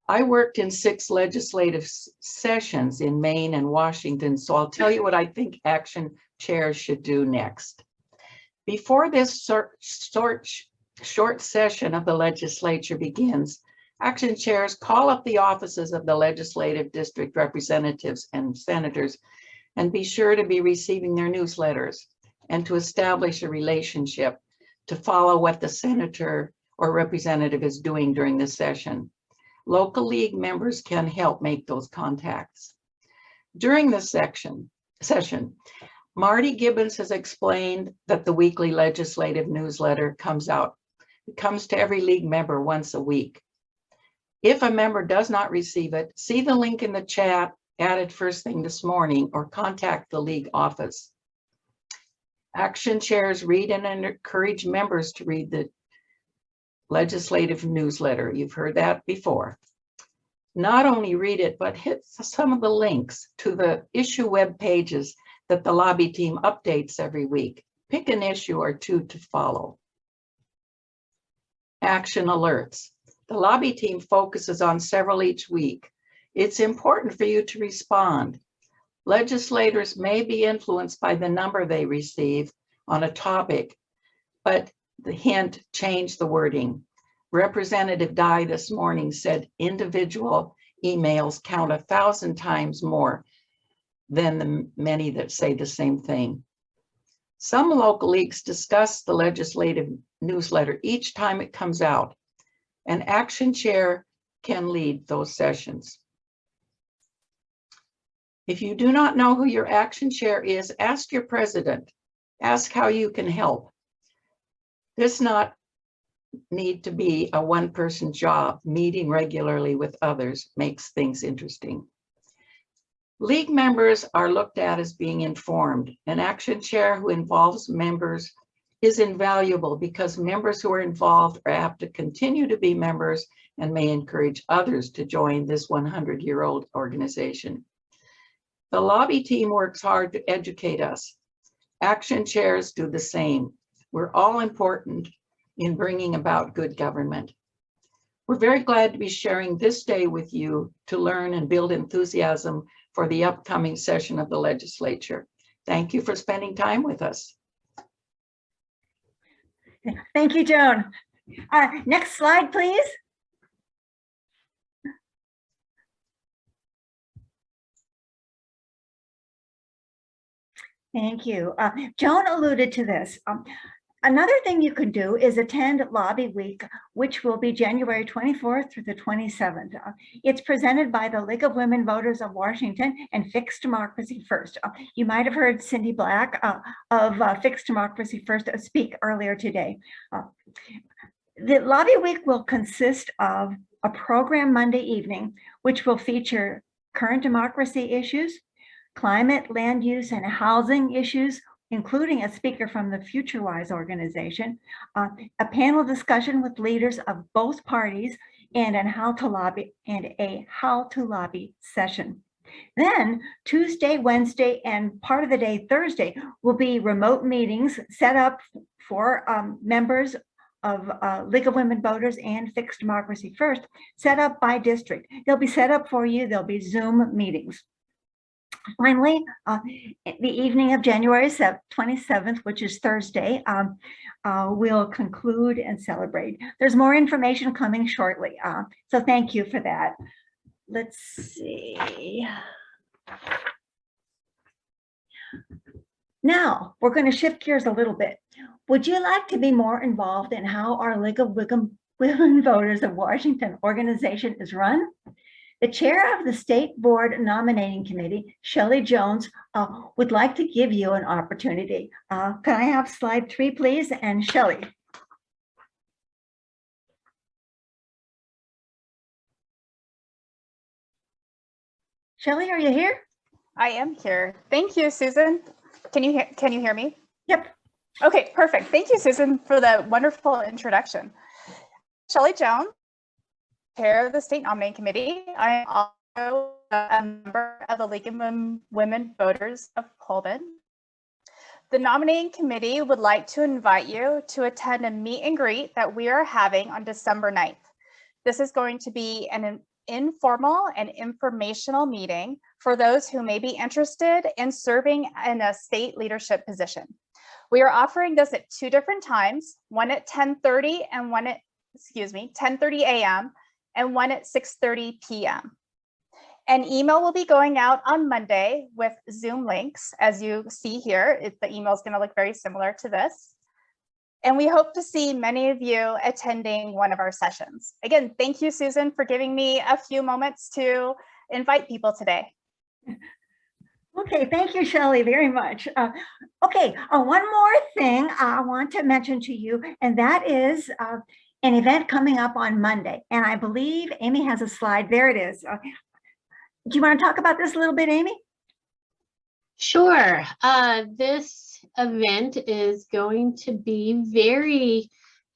I worked in 6 legislative sessions in Maine and Washington, so I'll tell you what I think action chairs should do next. Before this short session of the legislature begins, action chairs call up the offices of the legislative district representatives and senators and be sure to be receiving their newsletters and to establish a relationship to follow what the senator or representative is doing during the session. Local league members can help make those contacts. During this session, Marty Gibbons has explained that the weekly legislative newsletter comes out It comes to every league member once a week. If a member does not receive it, see the link in the chat added first thing this morning or contact the league office. Action chairs read and encourage members to read the legislative newsletter. You've heard that before. Not only read it, but hit some of the links to the issue web pages that the lobby team updates every week. Pick an issue or two to follow. Action alerts. The lobby team focuses on several each week. It's important for you to respond. Legislators may be influenced by the number they receive on a topic, but the hint, change the wording. Representative Dye this morning said individual emails count 1,000 times more than the many that say the same thing. Some local leagues discuss the legislative newsletter each time it comes out. An action chair can lead those sessions. If you do not know who your action chair is, ask your president. Ask how you can help. This not need to be a one-person job. Meeting regularly with others makes things interesting. League members are looked at as being informed. An action chair who involves members is invaluable because members who are involved are apt to continue to be members and may encourage others to join this 100-year-old organization. The lobby team works hard to educate us. Action chairs do the same. We're all important in bringing about good government. We're very glad to be sharing this day with you to learn and build enthusiasm for the upcoming session of the legislature. Thank you for spending time with us. Thank you, Joan. Next slide, please. Thank you. Joan alluded to this. Another thing you could do is attend Lobby Week, which will be January 24th through the 27th. It's presented by the League of Women Voters of Washington and Fixed Democracy First. You might have heard Cindy Black of Fixed Democracy First speak earlier today. The Lobby Week will consist of a program Monday evening, which will feature current democracy issues, climate, land use, and housing issues, including a speaker from the FutureWise organization, a panel discussion with leaders of both parties, and a how to lobby session. Then Tuesday, Wednesday, and part of the day Thursday will be remote meetings set up for members of League of Women Voters and Fixed Democracy First, set up by district. They'll be set up for you. There'll be Zoom meetings. Finally, the evening of January 27th, which is Thursday, we'll conclude and celebrate. There's more information coming shortly, so thank you for that. Let's see. Now, we're going to shift gears a little bit. Would you like to be more involved in how our League of Women Voters of Washington organization is run? The chair of the State Board Nominating Committee, Shelley Jones, would like to give you an opportunity. Can I have slide 3, please? And Shelley. Shelley, are you here? I am here. Thank you, Susan. Can you hear me? Yep. Okay, perfect. Thank you, Susan, for the wonderful introduction. Shelley Jones, chair of the State Nominating Committee. I am also a member of the League of Women Voters of Pullman. The nominating committee would like to invite you to attend a meet and greet that we are having on December 9th. This is going to be an informal and informational meeting for those who may be interested in serving in a state leadership position. We are offering this at 2 different times, one at 10:30 and one at, 10:30 a.m. and one at 6:30 p.m. An email will be going out on Monday with Zoom links. As you see here, the email is going to look very similar to this. And we hope to see many of you attending one of our sessions. Again, thank you, Susan, for giving me a few moments to invite people today. Okay, thank you, Shelley, very much. Okay, one more thing I want to mention to you, and that is an event coming up on Monday. And I believe Amy has a slide. There it is. Do you want to talk about this a little bit, Amy? Sure. This event is going to be very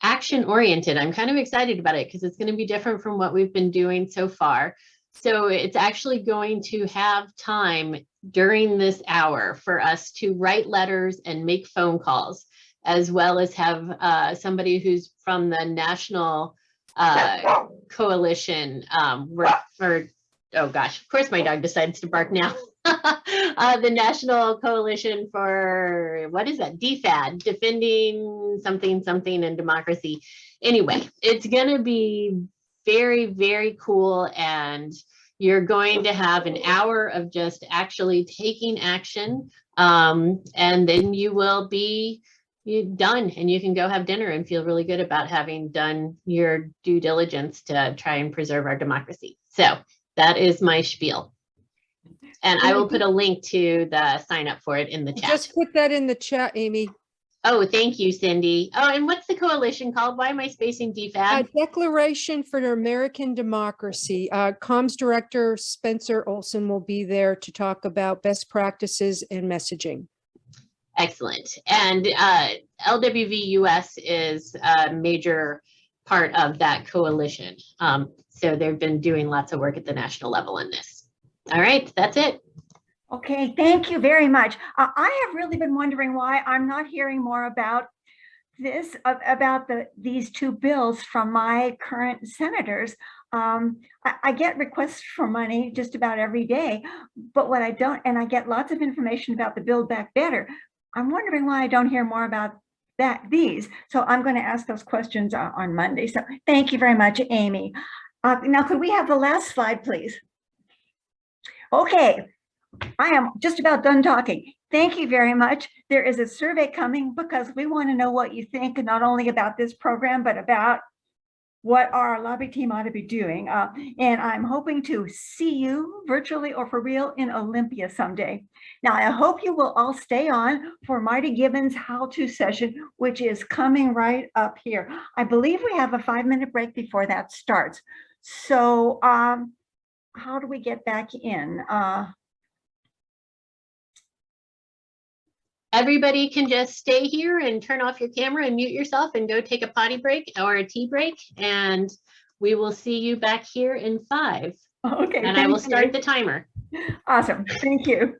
action oriented. I'm kind of excited about it because it's going to be different from what we've been doing so far. So it's actually going to have time during this hour for us to write letters and make phone calls, as well as have somebody who's from the national coalition work for, oh gosh, of course my dog decides to bark now. The National Coalition for, what is that? DFAD, Defending Something, Something and Democracy. Anyway, it's going to be very, very cool. And you're going to have an hour of just actually taking action. And then you will be done and you can go have dinner and feel really good about having done your due diligence to try and preserve our democracy. So that is my spiel. And I will put a link to the sign up for it in the chat. Just put that in the chat, Amy. Oh, thank you, Cindy. Oh, and what's the coalition called? Why am I spacing DFAD? Declaration for American Democracy. Comms Director Spencer Olson will be there to talk about best practices and messaging. Excellent. And LWV US is a major part of that coalition. So they've been doing lots of work at the national level in this. All right, that's it. Okay, thank you very much. I have really been wondering why I'm not hearing more about this, about these two bills from my current senators. I get requests for money just about every day, but what I don't, and I get lots of information about the Build Back Better. I'm wondering why I don't hear more about these. So I'm going to ask those questions on Monday. So thank you very much, Amy. Now, could we have the last slide, please? Okay, I am just about done talking. Thank you very much. There is a survey coming because we want to know what you think, not only about this program, but about what our lobby team ought to be doing. And I'm hoping to see you virtually or for real in Olympia someday. Now, I hope you will all stay on for Marty Gibbons' how-to session, which is coming right up here. I believe we have a 5-minute break before that starts. So how do we get back in? Everybody can just stay here and turn off your camera and mute yourself and go take a potty break or a tea break. And we will see you back here in 5. Okay. And I will start the timer. Awesome. Thank you.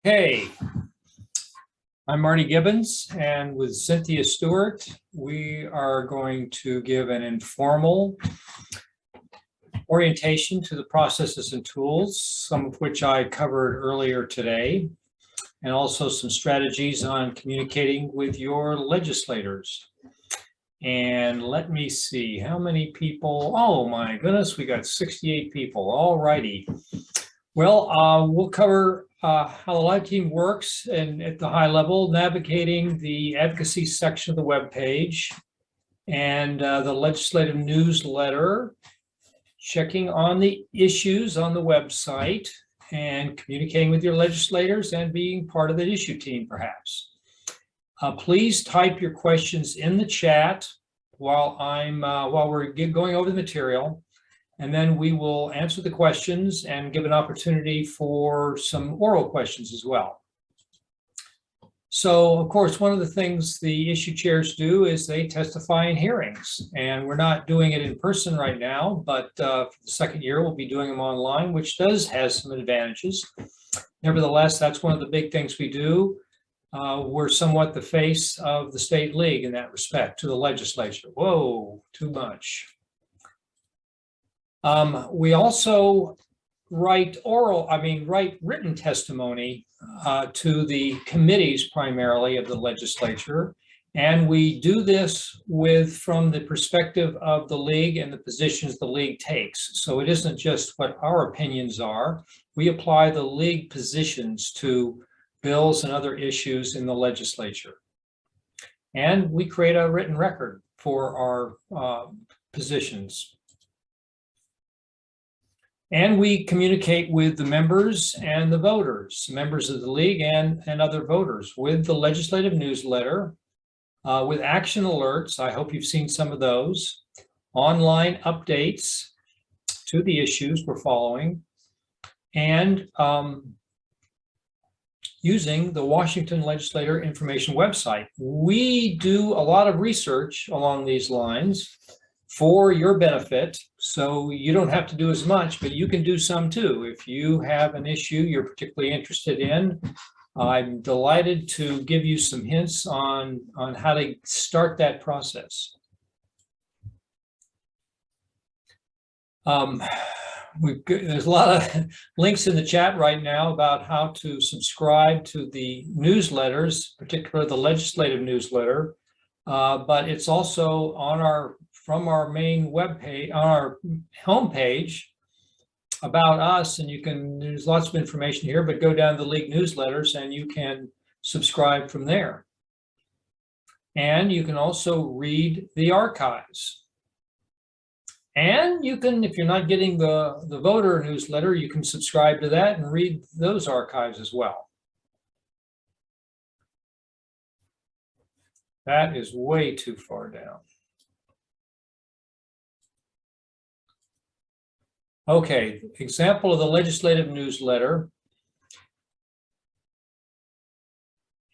Hey, I'm Marty Gibbons, and with Cynthia Stewart, we are going to give an informal orientation to the processes and tools, some of which I covered earlier today, and also some strategies on communicating with your legislators. And let me see how many people. Oh my goodness, we got 68 people. All righty. Well, we'll cover how the Live team works and at the high level, navigating the advocacy section of the webpage and the legislative newsletter, checking on the issues on the website and communicating with your legislators and being part of the issue team perhaps. Please type your questions in the chat while we're going over the material, and then we will answer the questions and give an opportunity for some oral questions as well. So, of course, one of the things the issue chairs do is they testify in hearings, and we're not doing it in person right now, but for the second year, we'll be doing them online, which has some advantages. Nevertheless, that's one of the big things we do. We're somewhat the face of the state league in that respect to the legislature. Whoa, too much. We also write written testimony to the committees primarily of the legislature. And we do this from the perspective of the league and the positions the league takes. So it isn't just what our opinions are. We apply the league positions to bills and other issues in the legislature. And we create a written record for our positions. And we communicate with the members and the voters, members of the league and other voters, with the legislative newsletter, with action alerts. I hope you've seen some of those, online updates to the issues we're following, and using the Washington Legislator Information website. We do a lot of research along these lines for your benefit, so you don't have to do as much, but you can do some too. If you have an issue you're particularly interested in, I'm delighted to give you some hints on how to start that process. There's a lot of links in the chat right now about how to subscribe to the newsletters, particularly the legislative newsletter, but it's also on from our main webpage, on our homepage, about us, and there's lots of information here, but go down to the league newsletters and you can subscribe from there. And you can also read the archives. And you can, if you're not getting the voter newsletter, you can subscribe to that and read those archives as well. That is way too far down. Okay, example of the legislative newsletter.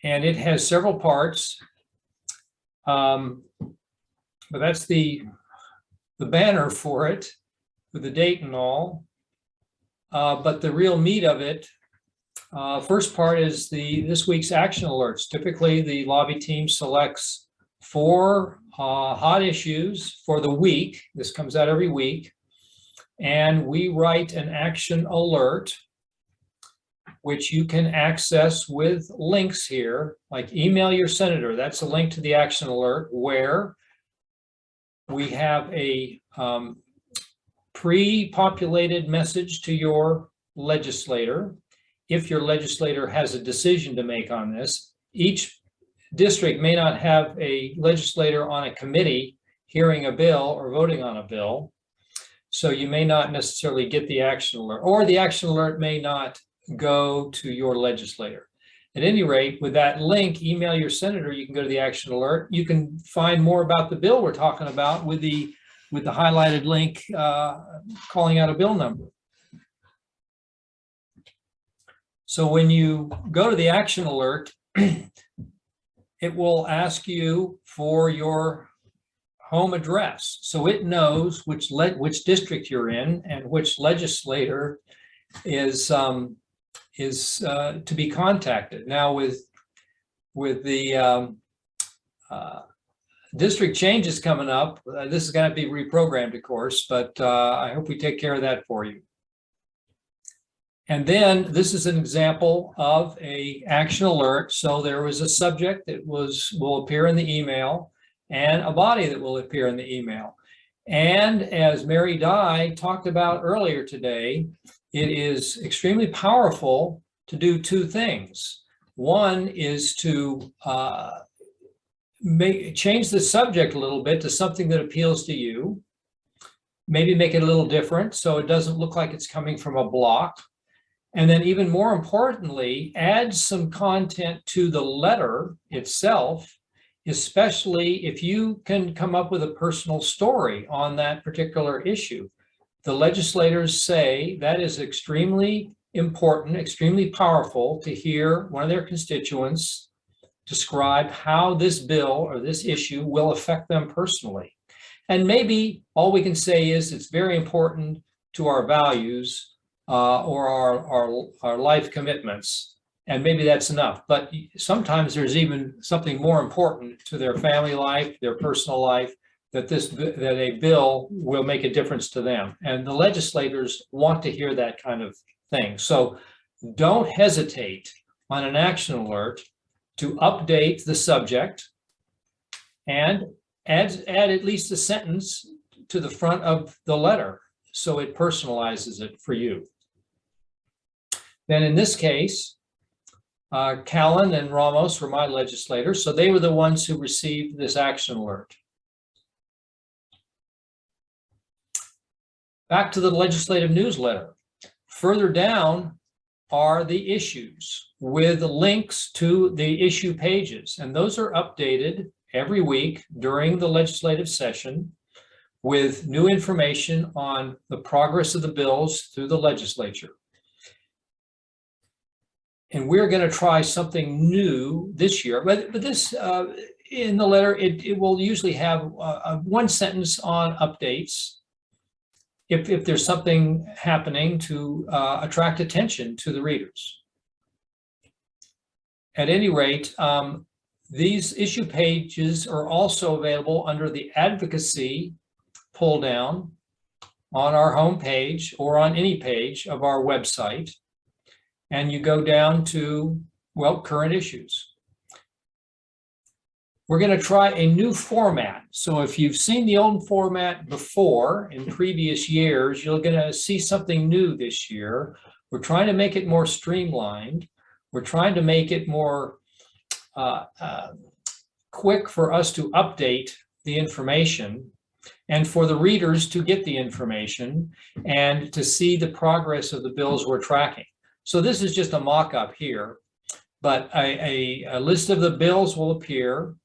And it has several parts, but that's the banner for it with the date and all. But the real meat of it, first part is this week's action alerts. Typically, the lobby team selects 4 hot issues for the week. This comes out every week. And we write an action alert, which you can access with links here, like email your senator. That's a link to the action alert, where we have a pre-populated message to your legislator. If your legislator has a decision to make on this, each district may not have a legislator on a committee hearing a bill or voting on a bill. So you may not necessarily get the action alert, or the action alert may not go to your legislator. At any rate, with that link, email your senator, you can go to the action alert. You can find more about the bill we're talking about with the highlighted link calling out a bill number. So when you go to the action alert, it will ask you for your home address. So it knows which district you're in and which legislator is to be contacted. Now with the district changes coming up, this is going to be reprogrammed, of course, but I hope we take care of that for you. And then this is an example of a action alert. So there was a subject that will appear in the email and a body that will appear in the email. And as Mary Dye talked about earlier today, it is extremely powerful to do two things. One is to change the subject a little bit to something that appeals to you, maybe make it a little different so it doesn't look like it's coming from a block. And then even more importantly, add some content to the letter itself, especially if you can come up with a personal story on that particular issue. The legislators say that is extremely important, extremely powerful to hear one of their constituents describe how this bill or this issue will affect them personally. And maybe all we can say is it's very important to our values or our life commitments. And maybe that's enough. But sometimes there's even something more important to their family life, their personal life, that a bill will make a difference to them. And the legislators want to hear that kind of thing. So don't hesitate on an action alert to update the subject and add at least a sentence to the front of the letter so it personalizes it for you. Then in this case, Callan and Ramos were my legislators, so they were the ones who received this action alert. Back to the legislative newsletter. Further down are the issues with links to the issue pages, and those are updated every week during the legislative session with new information on the progress of the bills through the legislature. And we're going to try something new this year, but this in the letter, it will usually have one sentence on updates if there's something happening to attract attention to the readers. At any rate, these issue pages are also available under the advocacy pull down on our homepage or on any page of our website. And you go down to, well, current issues. We're going to try a new format. So if you've seen the old format before in previous years, you're going to see something new this year. We're trying to make it more streamlined. We're trying to make it more quick for us to update the information and for the readers to get the information and to see the progress of the bills we're tracking. So this is just a mock-up here, but a list of the bills will appear,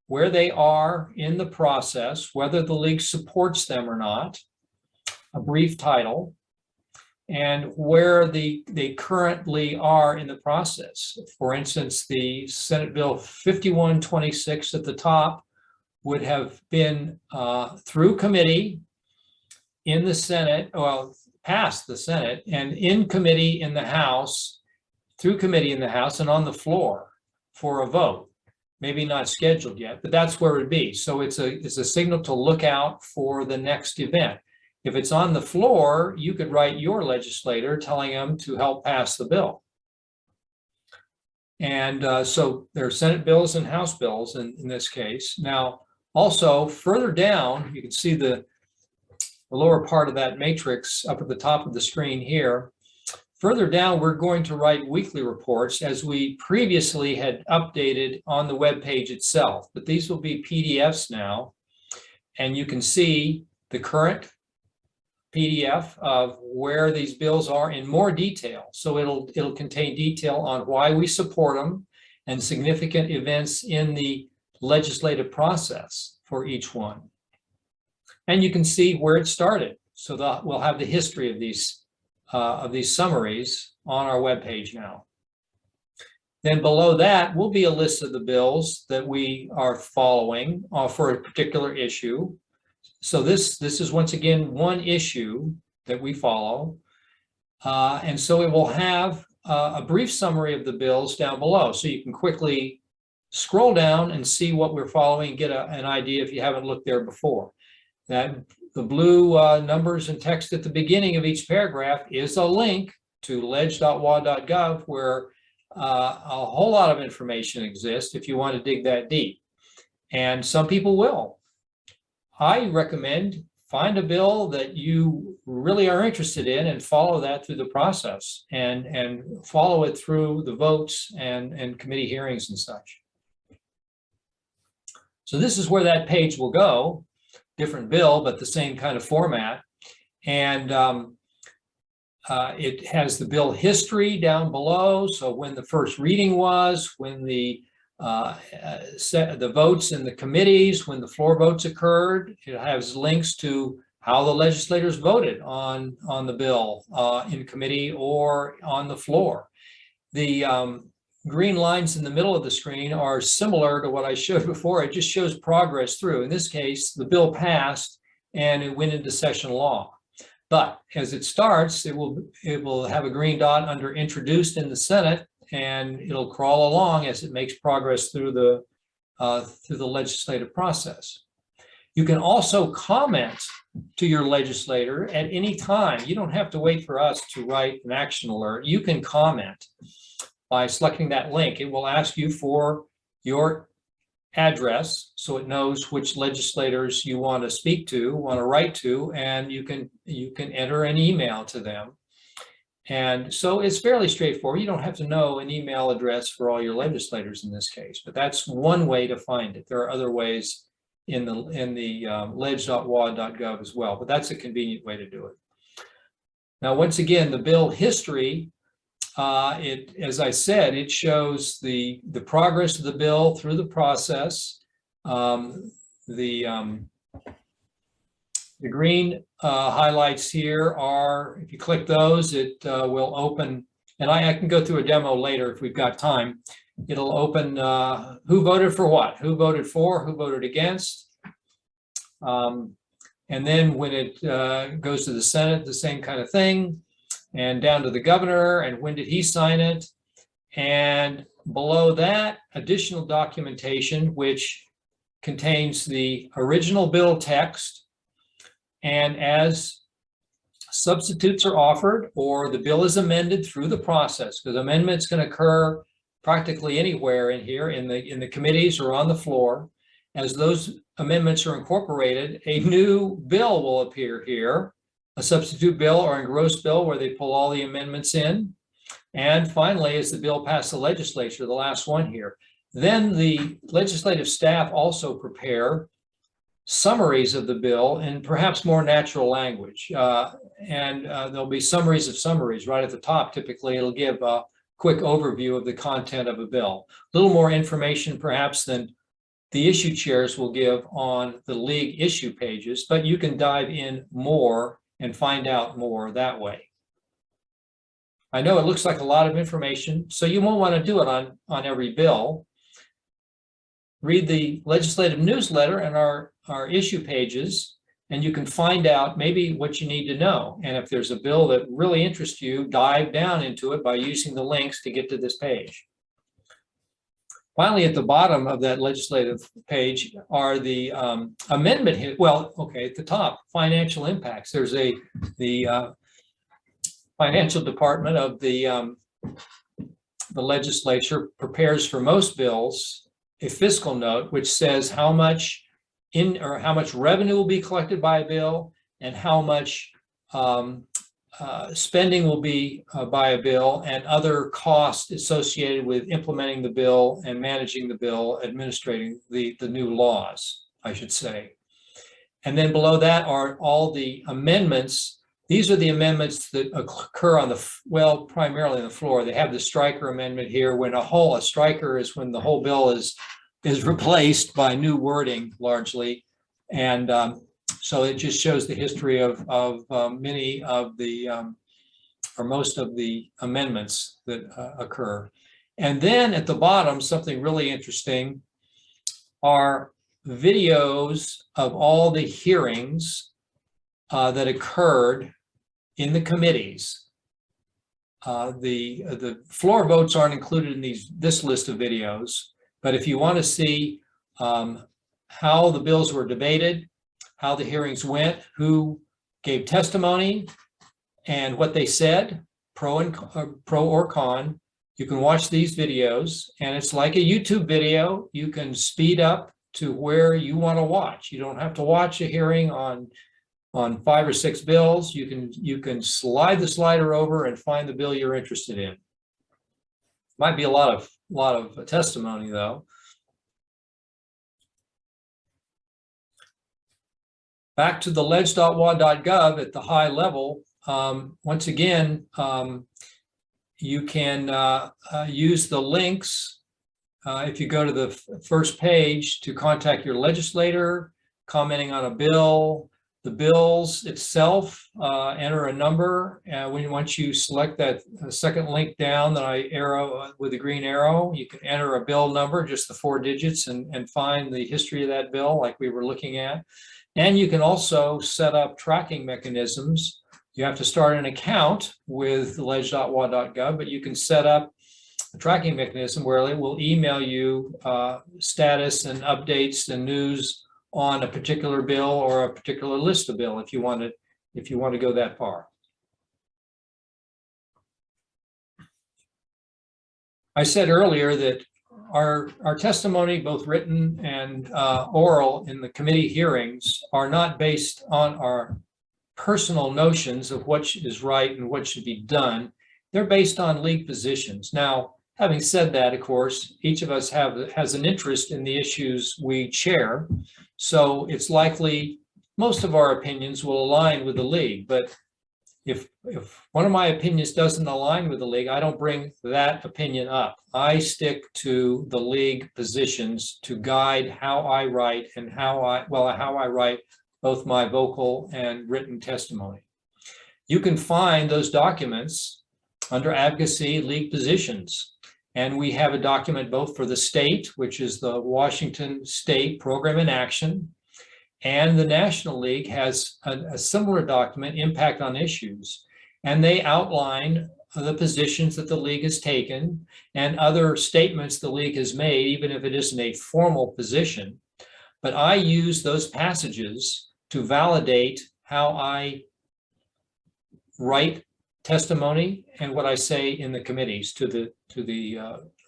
where they are in the process, whether the league supports them or not, a brief title, and where they currently are in the process. For instance, the Senate Bill 5126 at the top would have been through committee in the Senate, well, past the Senate, and in committee in the House, through committee in the House, and on the floor for a vote. Maybe not scheduled yet, but that's where it'd be. So it's a signal to look out for the next event. If it's on the floor, you could write your legislator telling them to help pass the bill. And so there are Senate bills and House bills in this case. Now, also further down, you can see the lower part of that matrix up at the top of the screen here. Further down, we're going to write weekly reports as we previously had updated on the web page itself, but these will be PDFs now. And you can see the current PDF of where these bills are in more detail. So it'll contain detail on why we support them and significant events in the legislative process for each one. And you can see where it started. So that we'll have the history of these summaries on our webpage now. Then below that will be a list of the bills that we are following for a particular issue. So this is once again one issue that we follow. And so it will have a brief summary of the bills down below, so you can quickly scroll down and see what we're following, get an idea if you haven't looked there before. That the blue numbers and text at the beginning of each paragraph is a link to ledge.wa.gov, where a whole lot of information exists if you want to dig that deep. And some people will. I recommend find a bill that you really are interested in and follow that through the process, and follow it through the votes and committee hearings and such. So this is where that page will go. Different bill, but the same kind of format. And it has the bill history down below. So when the first reading was, when the votes in the committees, when the floor votes occurred. It has links to how the legislators voted on the bill in committee or on the floor. The green lines in the middle of the screen are similar to what I showed before. It just shows progress through. In this case, the bill passed and it went into session law. But as it starts, it will have a green dot under introduced in the Senate, and it'll crawl along as it makes progress through the legislative process. You can also comment to your legislator at any time. You don't have to wait for us to write an action alert. You can comment by selecting that link. It will ask you for your address, so it knows which legislators you want to speak to, want to write to, and you can enter an email to them. And so it's fairly straightforward. You don't have to know an email address for all your legislators in this case, but that's one way to find it. There are other ways in the ledge.wa.gov as well, but that's a convenient way to do it. Now, once again, the bill history, as I said, it shows the progress of the bill through the process. The green highlights here are, if you click those, it will open, and I can go through a demo later if we've got time. It'll open who voted for what, who voted for, who voted against. And then when it goes to the Senate, the same kind of thing, and down to the governor, and when did he sign it? And below that, additional documentation, which contains the original bill text. And as substitutes are offered or the bill is amended through the process, because amendments can occur practically anywhere in here, in the committees or on the floor. As those amendments are incorporated, a new bill will appear here, a substitute bill or a engrossed bill where they pull all the amendments in. And finally, as the bill passed the legislature, the last one here, then the legislative staff also prepare summaries of the bill in perhaps more natural language. There'll be summaries of summaries right at the top. Typically, it'll give a quick overview of the content of a bill. A little more information perhaps than the issue chairs will give on the league issue pages, but you can dive in more and find out more that way. I know it looks like a lot of information, so you won't want to do it on every bill. Read the legislative newsletter and our issue pages, and you can find out maybe what you need to know. And if there's a bill that really interests you, dive down into it by using the links to get to this page. Finally, at the bottom of that legislative page are the amendment, well, okay, at the top, financial impacts. There's the financial department of the legislature prepares for most bills a fiscal note which says how much revenue will be collected by a bill and how much spending will be by a bill and other costs associated with implementing the bill and managing the bill, administrating the new laws, I should say. And then below that are all the amendments. These are the amendments that occur on primarily on the floor. They have the striker amendment here. When a striker is when the whole bill is replaced by new wording largely. And so it just shows the history of many of the, or most of the amendments that occur. And then at the bottom, something really interesting are videos of all the hearings that occurred in the committees The floor votes aren't included in this list of videos, but if you want to see how the bills were debated, how the hearings went, who gave testimony, and what they said, pro or con, you can watch these videos, and it's like a YouTube video. You can speed up to where you want to watch. You don't have to watch a hearing on 5 or 6 bills. You can slide the slider over and find the bill you're interested in. Might be a lot of testimony though. Back to the ledge.wa.gov at the high level. Once again, you can use the links if you go to the first page to contact your legislator, commenting on a bill, the bills itself, enter a number. Once you select that second link down that I arrow with the green arrow, you can enter a bill number, just the 4 digits, and find the history of that bill like we were looking at. And you can also set up tracking mechanisms. You have to start an account with ledge.wa.gov, but you can set up a tracking mechanism where it will email you status and updates and news on a particular bill or a particular list of bill if you want to go that far. I said earlier that our testimony, both written and oral in the committee hearings, are not based on our personal notions of what is right and what should be done. They're based on league positions. Now, having said that, of course, each of us has an interest in the issues we chair. So it's likely most of our opinions will align with the league. But if one of my opinions doesn't align with the league, I don't bring that opinion up. I stick to the league positions to guide how I write and how I write both my vocal and written testimony. You can find those documents under advocacy league positions. And we have a document both for the state, which is the Washington State Program in Action, and the National League has a similar document, Impact on Issues. And they outline the positions that the league has taken and other statements the league has made, even if it isn't a formal position. But I use those passages to validate how I write testimony and what I say in the committees to the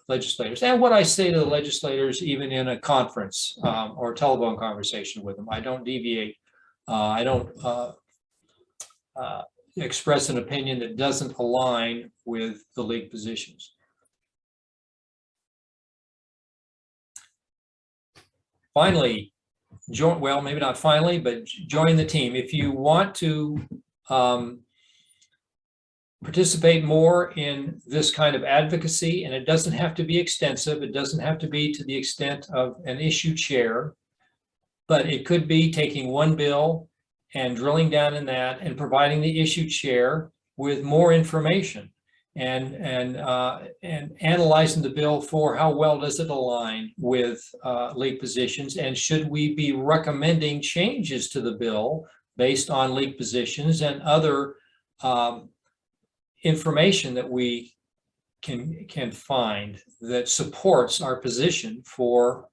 legislators, and what I say to the legislators even in a conference or a telephone conversation with them. I don't deviate. I don't express an opinion that doesn't align with the league positions. Finally, well, maybe not finally, but join the team. If you want to participate more in this kind of advocacy, and it doesn't have to be extensive. It doesn't have to be to the extent of an issue chair, but it could be taking one bill and drilling down in that and providing the issue chair with more information and analyzing the bill for how well does it align with league positions, and should we be recommending changes to the bill based on league positions and other information that we can find that supports our position for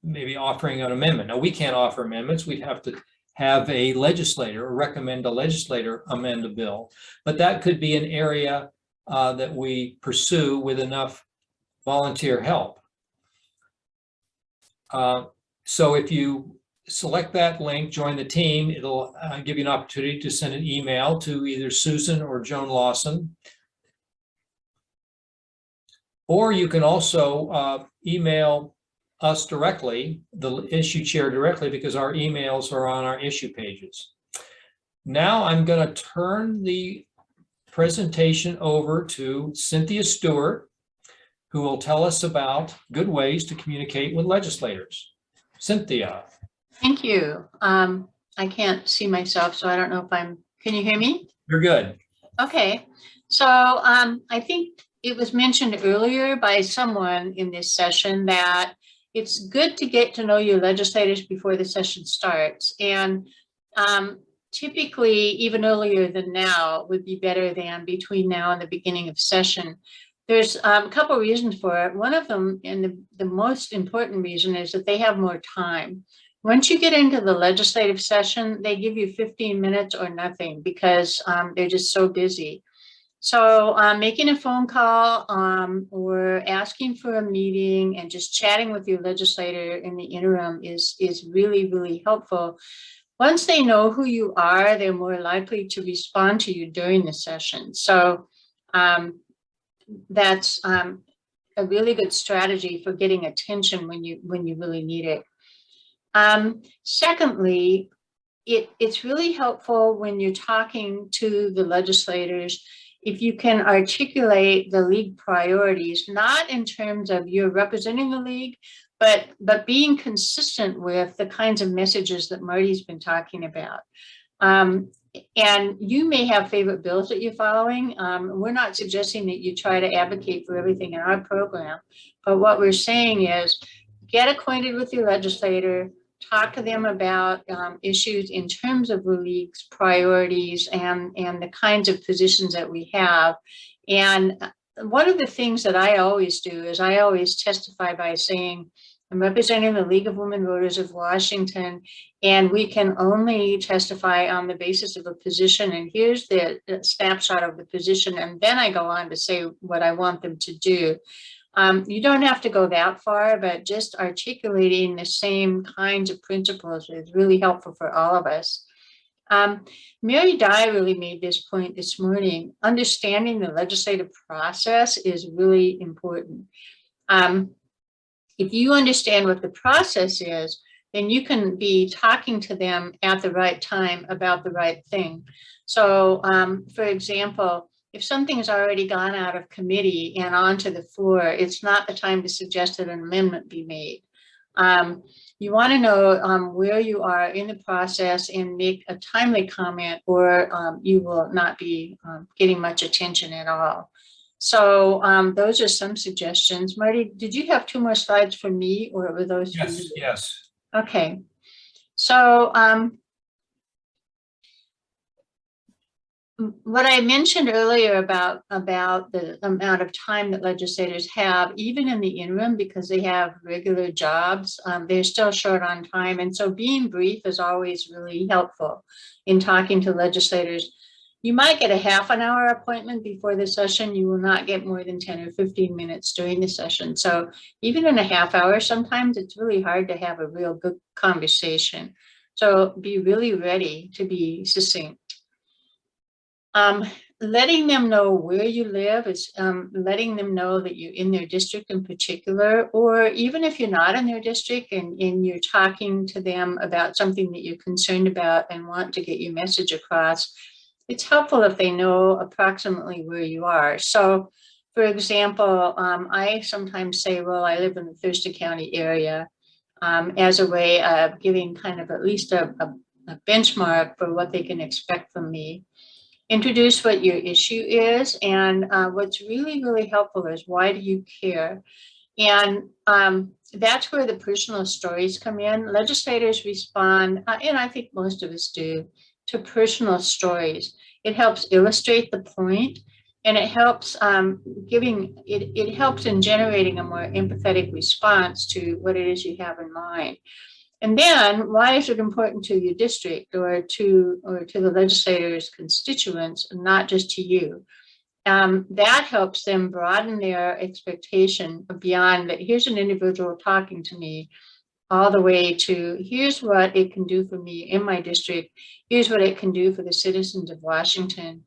maybe offering an amendment. Now, we can't offer amendments. We'd have to have a legislator or recommend a legislator amend a bill, but that could be an area that we pursue with enough volunteer help. So if you select that link, join the team, it'll give you an opportunity to send an email to either Susan or Joan Lawson. Or you can also email us directly, the issue chair directly, because our emails are on our issue pages. Now I'm going to turn the presentation over to Cynthia Stewart, who will tell us about good ways to communicate with legislators. Cynthia. Thank you. I can't see myself, so I don't know if can you hear me? You're good. Okay. So I think it was mentioned earlier by someone in this session that it's good to get to know your legislators before the session starts. And typically even earlier than now would be better than between now and the beginning of session. There's a couple reasons for it. One of them, and the most important reason, is that they have more time. Once you get into the legislative session, they give you 15 minutes or nothing because they're just so busy. So making a phone call or asking for a meeting and just chatting with your legislator in the interim is really, really helpful. Once they know who you are, they're more likely to respond to you during the session. So that's a really good strategy for getting attention when you really need it. Secondly, it's really helpful when you're talking to the legislators if you can articulate the league priorities, not in terms of you're representing the league, but being consistent with the kinds of messages that Marty's been talking about. And you may have favorite bills that you're following. We're not suggesting that you try to advocate for everything in our program, but what we're saying is get acquainted with your legislator, talk to them about issues in terms of the league's priorities and the kinds of positions that we have. And one of the things that I always do is I always testify by saying, I'm representing the League of Women Voters of Washington, and we can only testify on the basis of a position. And here's the snapshot of the position. And then I go on to say what I want them to do. You don't have to go that far, but just articulating the same kinds of principles is really helpful for all of us. Mary Dye really made this point this morning. Understanding the legislative process is really important. If you understand what the process is, then you can be talking to them at the right time about the right thing. So, for example, if something has already gone out of committee and onto the floor, it's not the time to suggest that an amendment be made. You want to know where you are in the process and make a timely comment, or you will not be getting much attention at all. So those are some suggestions. Marty, did you have 2 more slides for me, or were those? Yes, yes. Okay. So what I mentioned earlier about the amount of time that legislators have, even in the interim, because they have regular jobs, they're still short on time. And so being brief is always really helpful in talking to legislators. You might get a half an hour appointment before the session. You will not get more than 10 or 15 minutes during the session. So even in a half hour, sometimes it's really hard to have a real good conversation. So be really ready to be succinct. Letting them know where you live is letting them know that you're in their district in particular, or even if you're not in their district and you're talking to them about something that you're concerned about and want to get your message across, it's helpful if they know approximately where you are. So, for example, I sometimes say, well, I live in the Thurston County area, as a way of giving kind of at least a benchmark for what they can expect from me. Introduce what your issue is, and what's really, really helpful is why do you care? And that's where the personal stories come in. Legislators respond, and I think most of us do, to personal stories. It helps illustrate the point, and it helps it helps in generating a more empathetic response to what it is you have in mind. And then, why is it important to your district or to the legislators' constituents, not just to you? That helps them broaden their expectation beyond that. Here's an individual talking to me, all the way to here's what it can do for me in my district. Here's what it can do for the citizens of Washington,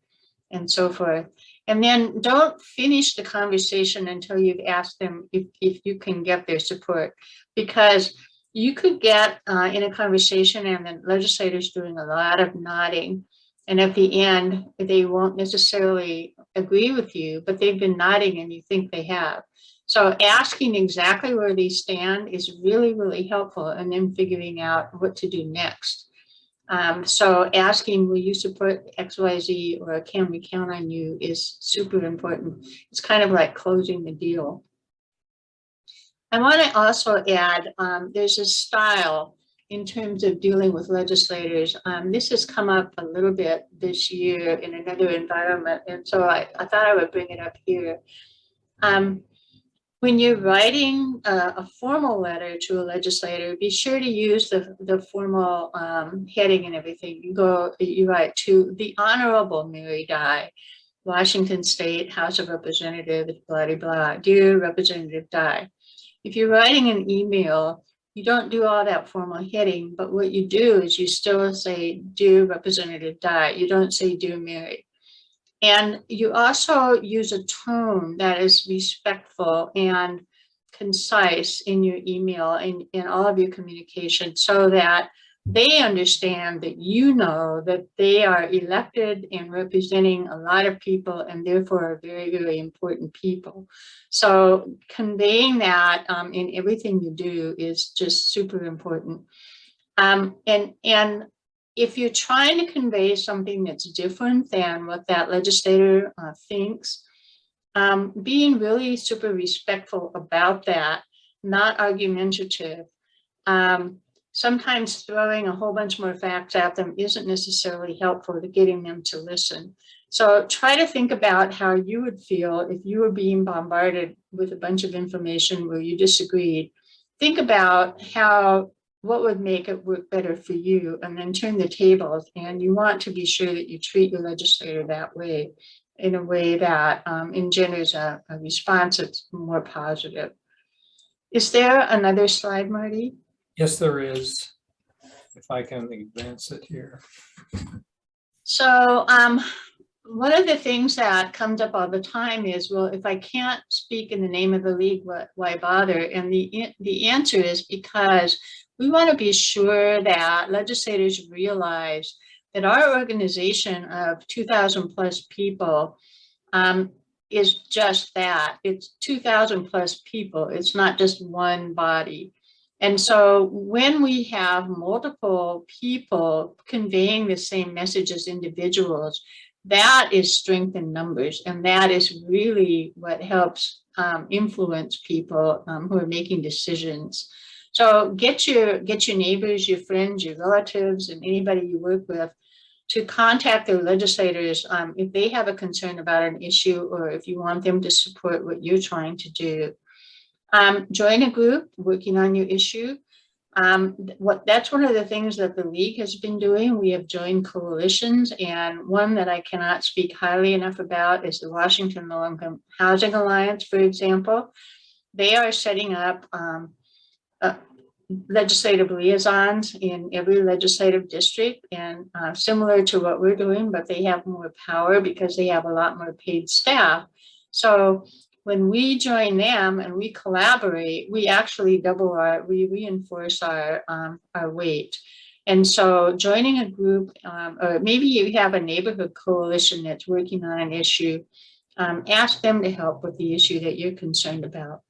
and so forth. And then don't finish the conversation until you've asked them if you can get their support, because you could get in a conversation and the legislators doing a lot of nodding, and at the end, they won't necessarily agree with you, but they've been nodding and you think they have. So asking exactly where they stand is really, really helpful, and then figuring out what to do next. So asking, will you support XYZ, or can we count on you, is super important. It's kind of like closing the deal. I want to also add, there's a style in terms of dealing with legislators. This has come up a little bit this year in another environment, and so I thought I would bring it up here. When you're writing a formal letter to a legislator, be sure to use the formal heading and everything. You write to the Honorable Mary Dye, Washington State House of Representatives, blah, blah, blah, dear Representative Dye. If you're writing an email, you don't do all that formal heading, but what you do is you still say, dear Representative Dye. You don't say, dear Mary. And you also use a tone that is respectful and concise in your email and in all of your communication, so that they understand that you know that they are elected and representing a lot of people and therefore are very, very important people. So conveying that in everything you do is just super important. And if you're trying to convey something that's different than what that legislator thinks, being really super respectful about that, not argumentative. Sometimes throwing a whole bunch more facts at them isn't necessarily helpful to getting them to listen. So try to think about how you would feel if you were being bombarded with a bunch of information where you disagreed. Think about what would make it work better for you, and then turn the tables. And you want to be sure that you treat your legislator that way, in a way that engenders a response that's more positive. Is there another slide, Marty? Yes, there is. If I can advance it here. So one of the things that comes up all the time is, well, if I can't speak in the name of the league, why bother? And the answer is because we want to be sure that legislators realize that our organization of 2,000 plus people is just that. It's 2,000 plus people. It's not just one body. And so when we have multiple people conveying the same message as individuals, that is strength in numbers. And that is really what helps influence people who are making decisions. So get your neighbors, your friends, your relatives, and anybody you work with to contact their legislators if they have a concern about an issue, or if you want them to support what you're trying to do. Join a group working on your issue. That's one of the things that the league has been doing. We have joined coalitions, and one that I cannot speak highly enough about is the Washington Low Income Housing Alliance, for example. They are setting up legislative liaisons in every legislative district, and similar to what we're doing, but they have more power because they have a lot more paid staff. So when we join them and we collaborate, we actually we reinforce our weight. And so joining a group, or maybe you have a neighborhood coalition that's working on an issue, ask them to help with the issue that you're concerned about.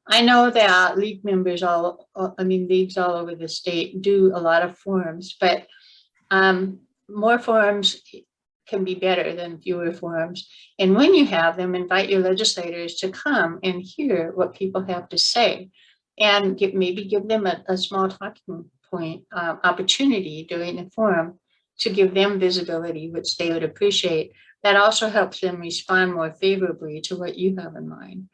I know that league members leagues all over the state do a lot of forums, but more forums can be better than fewer forums. And when you have them, invite your legislators to come and hear what people have to say, and maybe give them a small talking point opportunity during the forum to give them visibility, which they would appreciate. That also helps them respond more favorably to what you have in mind.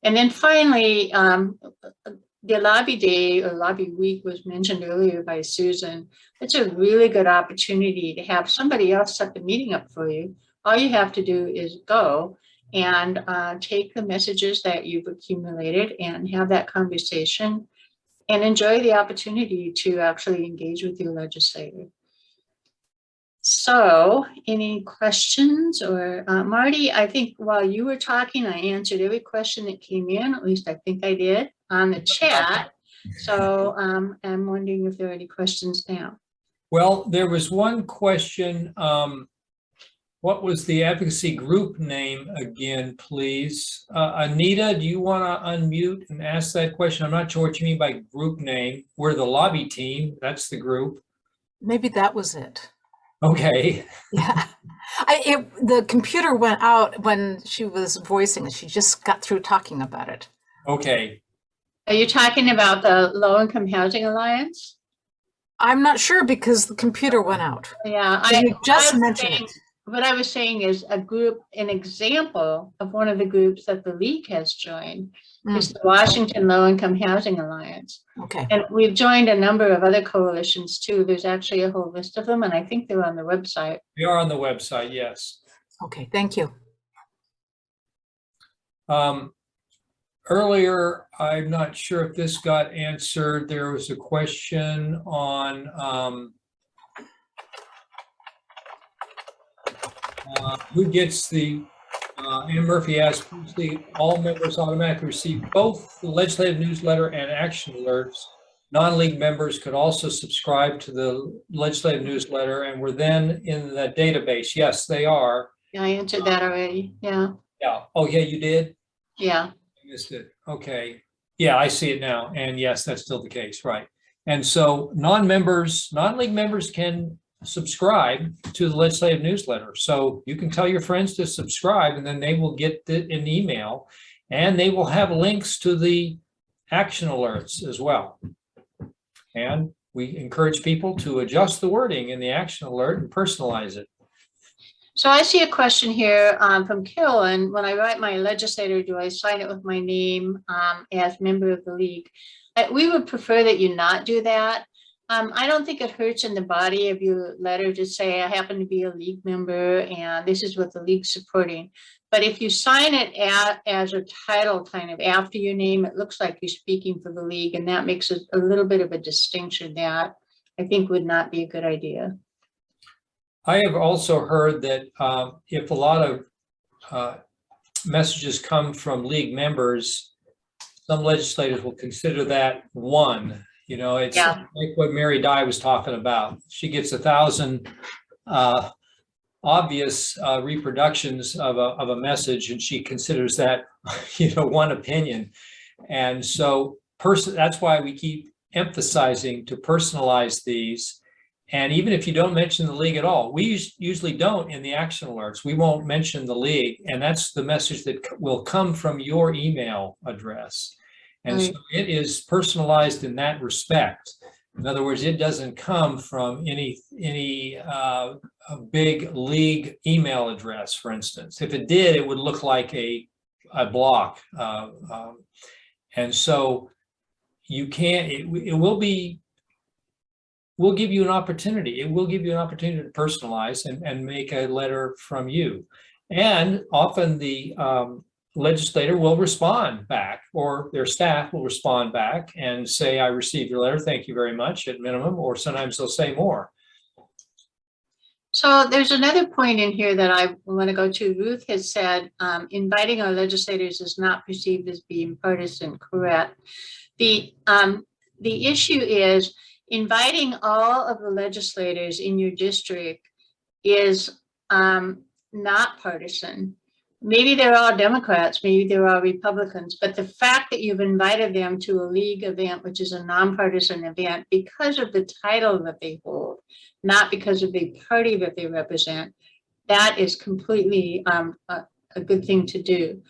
And then finally, the lobby day or lobby week was mentioned earlier by Susan. It's a really good opportunity to have somebody else set the meeting up for you. All you have to do is go and take the messages that you've accumulated and have that conversation and enjoy the opportunity to actually engage with your legislator. So any questions? Or Marty, I think while you were talking, I answered every question that came in, at least I think I did, on the chat. So I'm wondering if there are any questions now. Well, there was one question. What was the advocacy group name again, please? Anita, do you want to unmute and ask that question? I'm not sure what you mean by group name. We're the lobby team. That's the group. Maybe that was it. Okay. Yeah. The computer went out when she was voicing it. She just got through talking about it. Okay. Are you talking about the Low Income Housing Alliance? I'm not sure because the computer went out. Yeah, You just mentioned it. What I was saying is a group, an example of one of the groups that the league has joined is the Washington Low Income Housing Alliance. Okay. And we've joined a number of other coalitions too. There's actually a whole list of them, and I think they're on the website. We are on the website, yes. Okay, thank you. Earlier, I'm not sure if this got answered. There was a question on who gets the, Ann Murphy asked, all members automatically receive both the legislative newsletter and action alerts. Non-league members could also subscribe to the legislative newsletter and were then in the database. Yes, they are. Yeah, I answered that already. Yeah. Yeah. Oh, yeah, you did? Yeah. Missed it. Okay. Yeah, I see it now. And yes, that's still the case, right? And so non-members, non-league members can subscribe to the legislative newsletter. So you can tell your friends to subscribe and then they will get an email and they will have links to the action alerts as well. And we encourage people to adjust the wording in the action alert and personalize it. So I see a question here from Carolyn. When I write my legislator, do I sign it with my name as member of the league? We would prefer that you not do that. I don't think it hurts in the body of your letter to say I happen to be a league member and this is what the league's supporting. But if you sign it as a title kind of after your name, it looks like you're speaking for the league, and that makes a little bit of a distinction that I think would not be a good idea. I have also heard that if a lot of messages come from league members, some legislators will consider that one. You know, it's like what Mary Dye was talking about. She gets 1,000 obvious reproductions of a message, and she considers that, you know, one opinion. And so that's why we keep emphasizing to personalize these. And even if you don't mention the league at all, we usually don't in the action alerts. We won't mention the league, and that's the message that will come from your email address. And so it is personalized in that respect. In other words, it doesn't come from any big league email address, for instance. If it did, it would look like a block. And so you can't, we'll give you an opportunity. It will give you an opportunity to personalize and make a letter from you. And often the legislator will respond back, or their staff will respond back and say, I received your letter, thank you very much, at minimum, or sometimes they'll say more. So there's another point in here that I want to go to. Ruth has said, inviting our legislators is not perceived as being partisan. Correct. The issue is inviting all of the legislators in your district is not partisan. Maybe they're all Democrats, maybe they're all Republicans, but the fact that you've invited them to a league event, which is a nonpartisan event, because of the title that they hold, not because of the party that they represent, that is completely a good thing to do.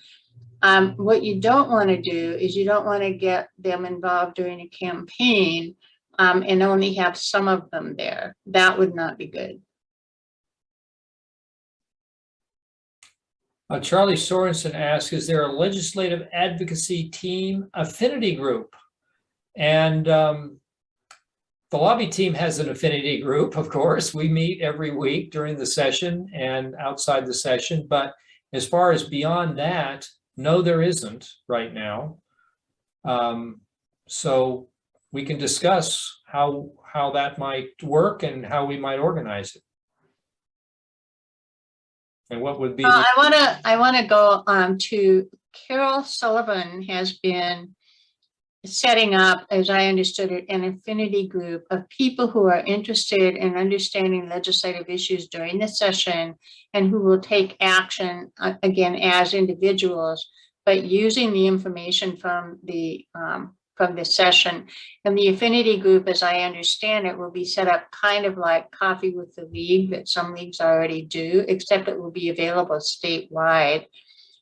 What you don't want to do is you don't want to get them involved during a campaign and only have some of them there. That would not be good. Charlie Sorensen asks, is there a legislative advocacy team affinity group? And the lobby team has an affinity group, of course. We meet every week during the session and outside the session. But as far as beyond that, no, there isn't right now. So we can discuss how that might work and how we might organize it. And what would be? I want to go to Carol Sullivan has been setting up, as I understood it, an affinity group of people who are interested in understanding legislative issues during the session and who will take action again as individuals, but using the information from the session. And the affinity group, as I understand it, will be set up kind of like Coffee with the League that some leagues already do, except it will be available statewide.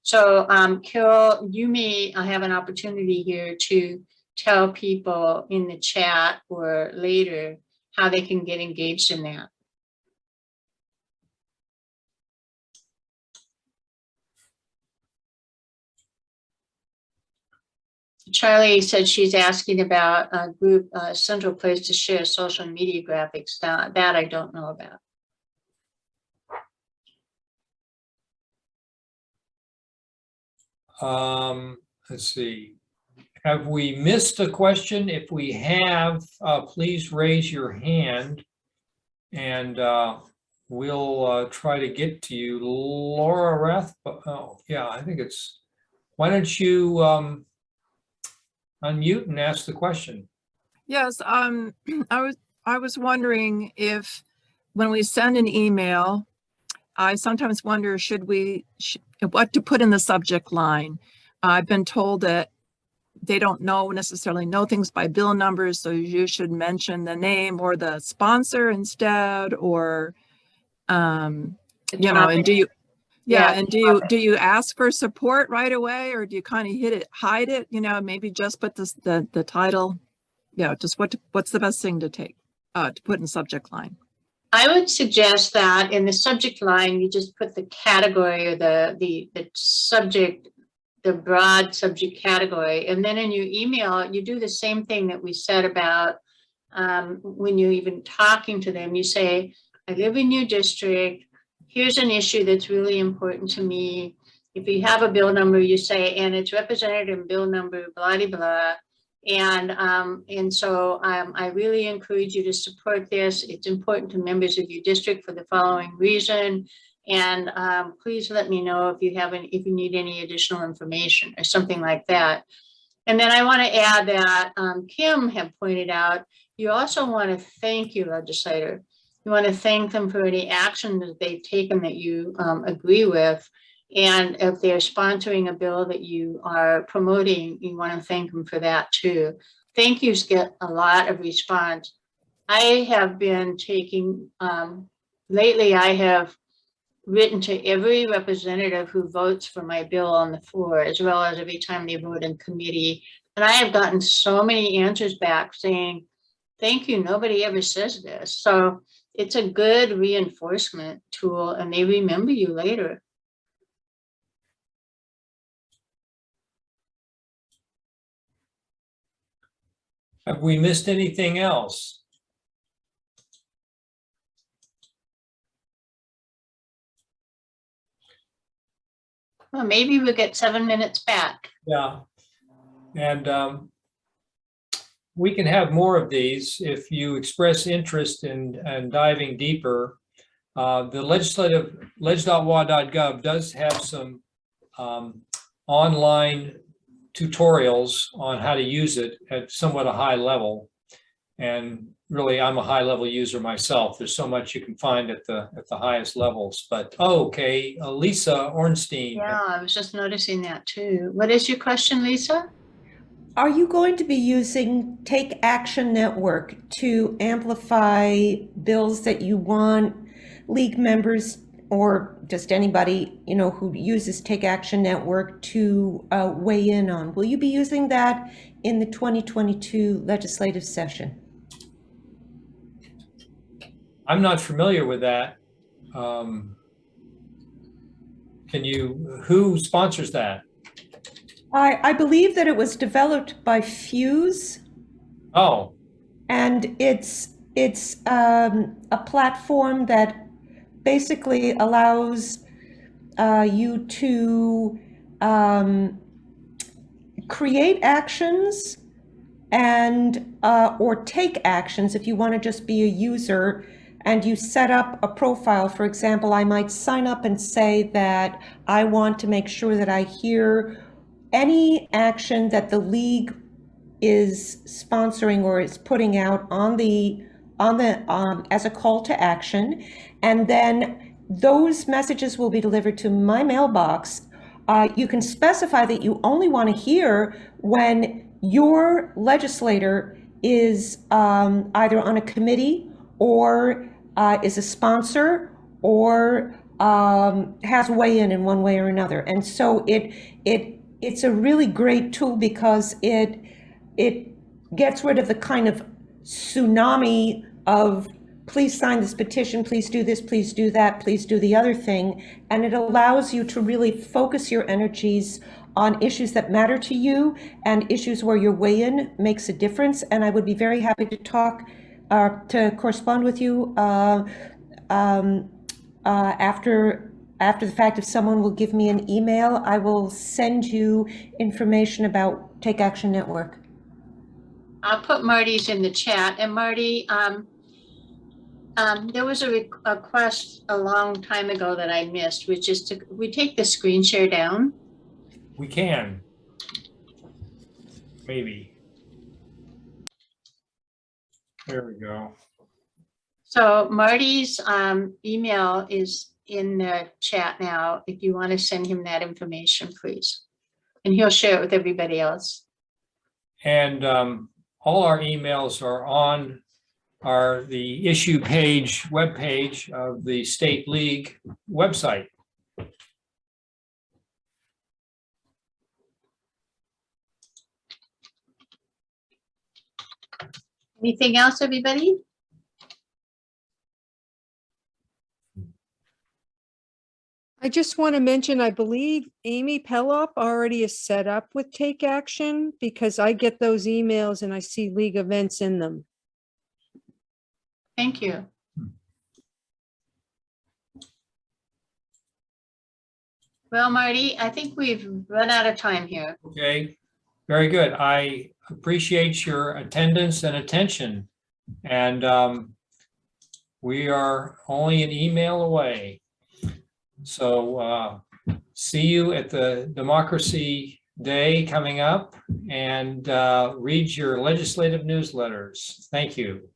So Carol, you may have an opportunity here to tell people in the chat or later how they can get engaged in that. Charlie said she's asking about a group, central place to share social media graphics. That I don't know about. Let's see. Have we missed a question? If we have, please raise your hand and we'll try to get to you. Laura Rath, oh yeah, I think it's, why don't you unmute and ask the question? Yes, I was wondering if when we send an email, I sometimes wonder what to put in the subject line. I've been told that they don't necessarily know things by bill numbers, so you should mention the name or the sponsor instead, or and do you do you ask for support right away, or do you kind of hide it, maybe just put the title, just what's the best thing to put in the subject line? I would suggest that in the subject line, you just put the category or the subject, the broad subject category. And then in your email, you do the same thing that we said about when you're even talking to them. You say, I live in your district. Here's an issue that's really important to me. If you have a bill number, you say, and it's represented in bill number, blah, blah, blah. And so I really encourage you to support this. It's important to members of your district for the following reason. And please let me know if you need any additional information or something like that. And then I want to add that Kim had pointed out, you also want to thank your legislator. You want to thank them for any action that they've taken that you agree with. And if they're sponsoring a bill that you are promoting, you want to thank them for that too. Thank yous get a lot of response. I have been taking, lately I have written to every representative who votes for my bill on the floor, as well as every time they vote in committee. And I have gotten so many answers back saying, thank you, nobody ever says this. So it's a good reinforcement tool and they remember you later. Have we missed anything else? Well, maybe we'll get 7 minutes back. Yeah. And we can have more of these if you express interest in diving deeper. The leg.wa.gov does have some online tutorials on how to use it at somewhat a high level. And really, I'm a high level user myself. There's so much you can find at the highest levels. But okay, Lisa Ornstein. Yeah, I was just noticing that too. What is your question, Lisa? Are you going to be using Take Action Network to amplify bills that you want league members or just anybody, who uses Take Action Network to weigh in on? Will you be using that in the 2022 legislative session? I'm not familiar with that. Who sponsors that? I believe that it was developed by Fuse. Oh. And it's a platform that basically allows you to create actions and or take actions if you want to just be a user, and you set up a profile. For example, I might sign up and say that I want to make sure that I hear any action that the league is sponsoring or is putting out on the as a call to action, and then those messages will be delivered to my mailbox. You can specify that you only want to hear when your legislator is either on a committee or is a sponsor or has weigh-in one way or another. And so it's a really great tool because it it gets rid of the kind of tsunami of please sign this petition, please do this, please do that, please do the other thing. And it allows you to really focus your energies on issues that matter to you and issues where your weigh-in makes a difference. And I would be very happy to talk, to correspond with you after the fact. If someone will give me an email, I will send you information about Take Action Network. I'll put Marty's in the chat. And Marty, there was a request a long time ago that I missed, which is we take the screen share down. We can. Maybe. There we go. So Marty's email is in the chat now, if you want to send him that information, please. And he'll share it with everybody else. And all our emails are on the issue page, webpage of the State League website. Anything else, everybody? I just want to mention, I believe Amy Pelop already is set up with Take Action because I get those emails and I see league events in them. Thank you. Well, Marty, I think we've run out of time here. Okay, very good. I appreciate your attendance and attention. And we are only an email away. So see you at the Democracy Day coming up, and read your legislative newsletters. Thank you.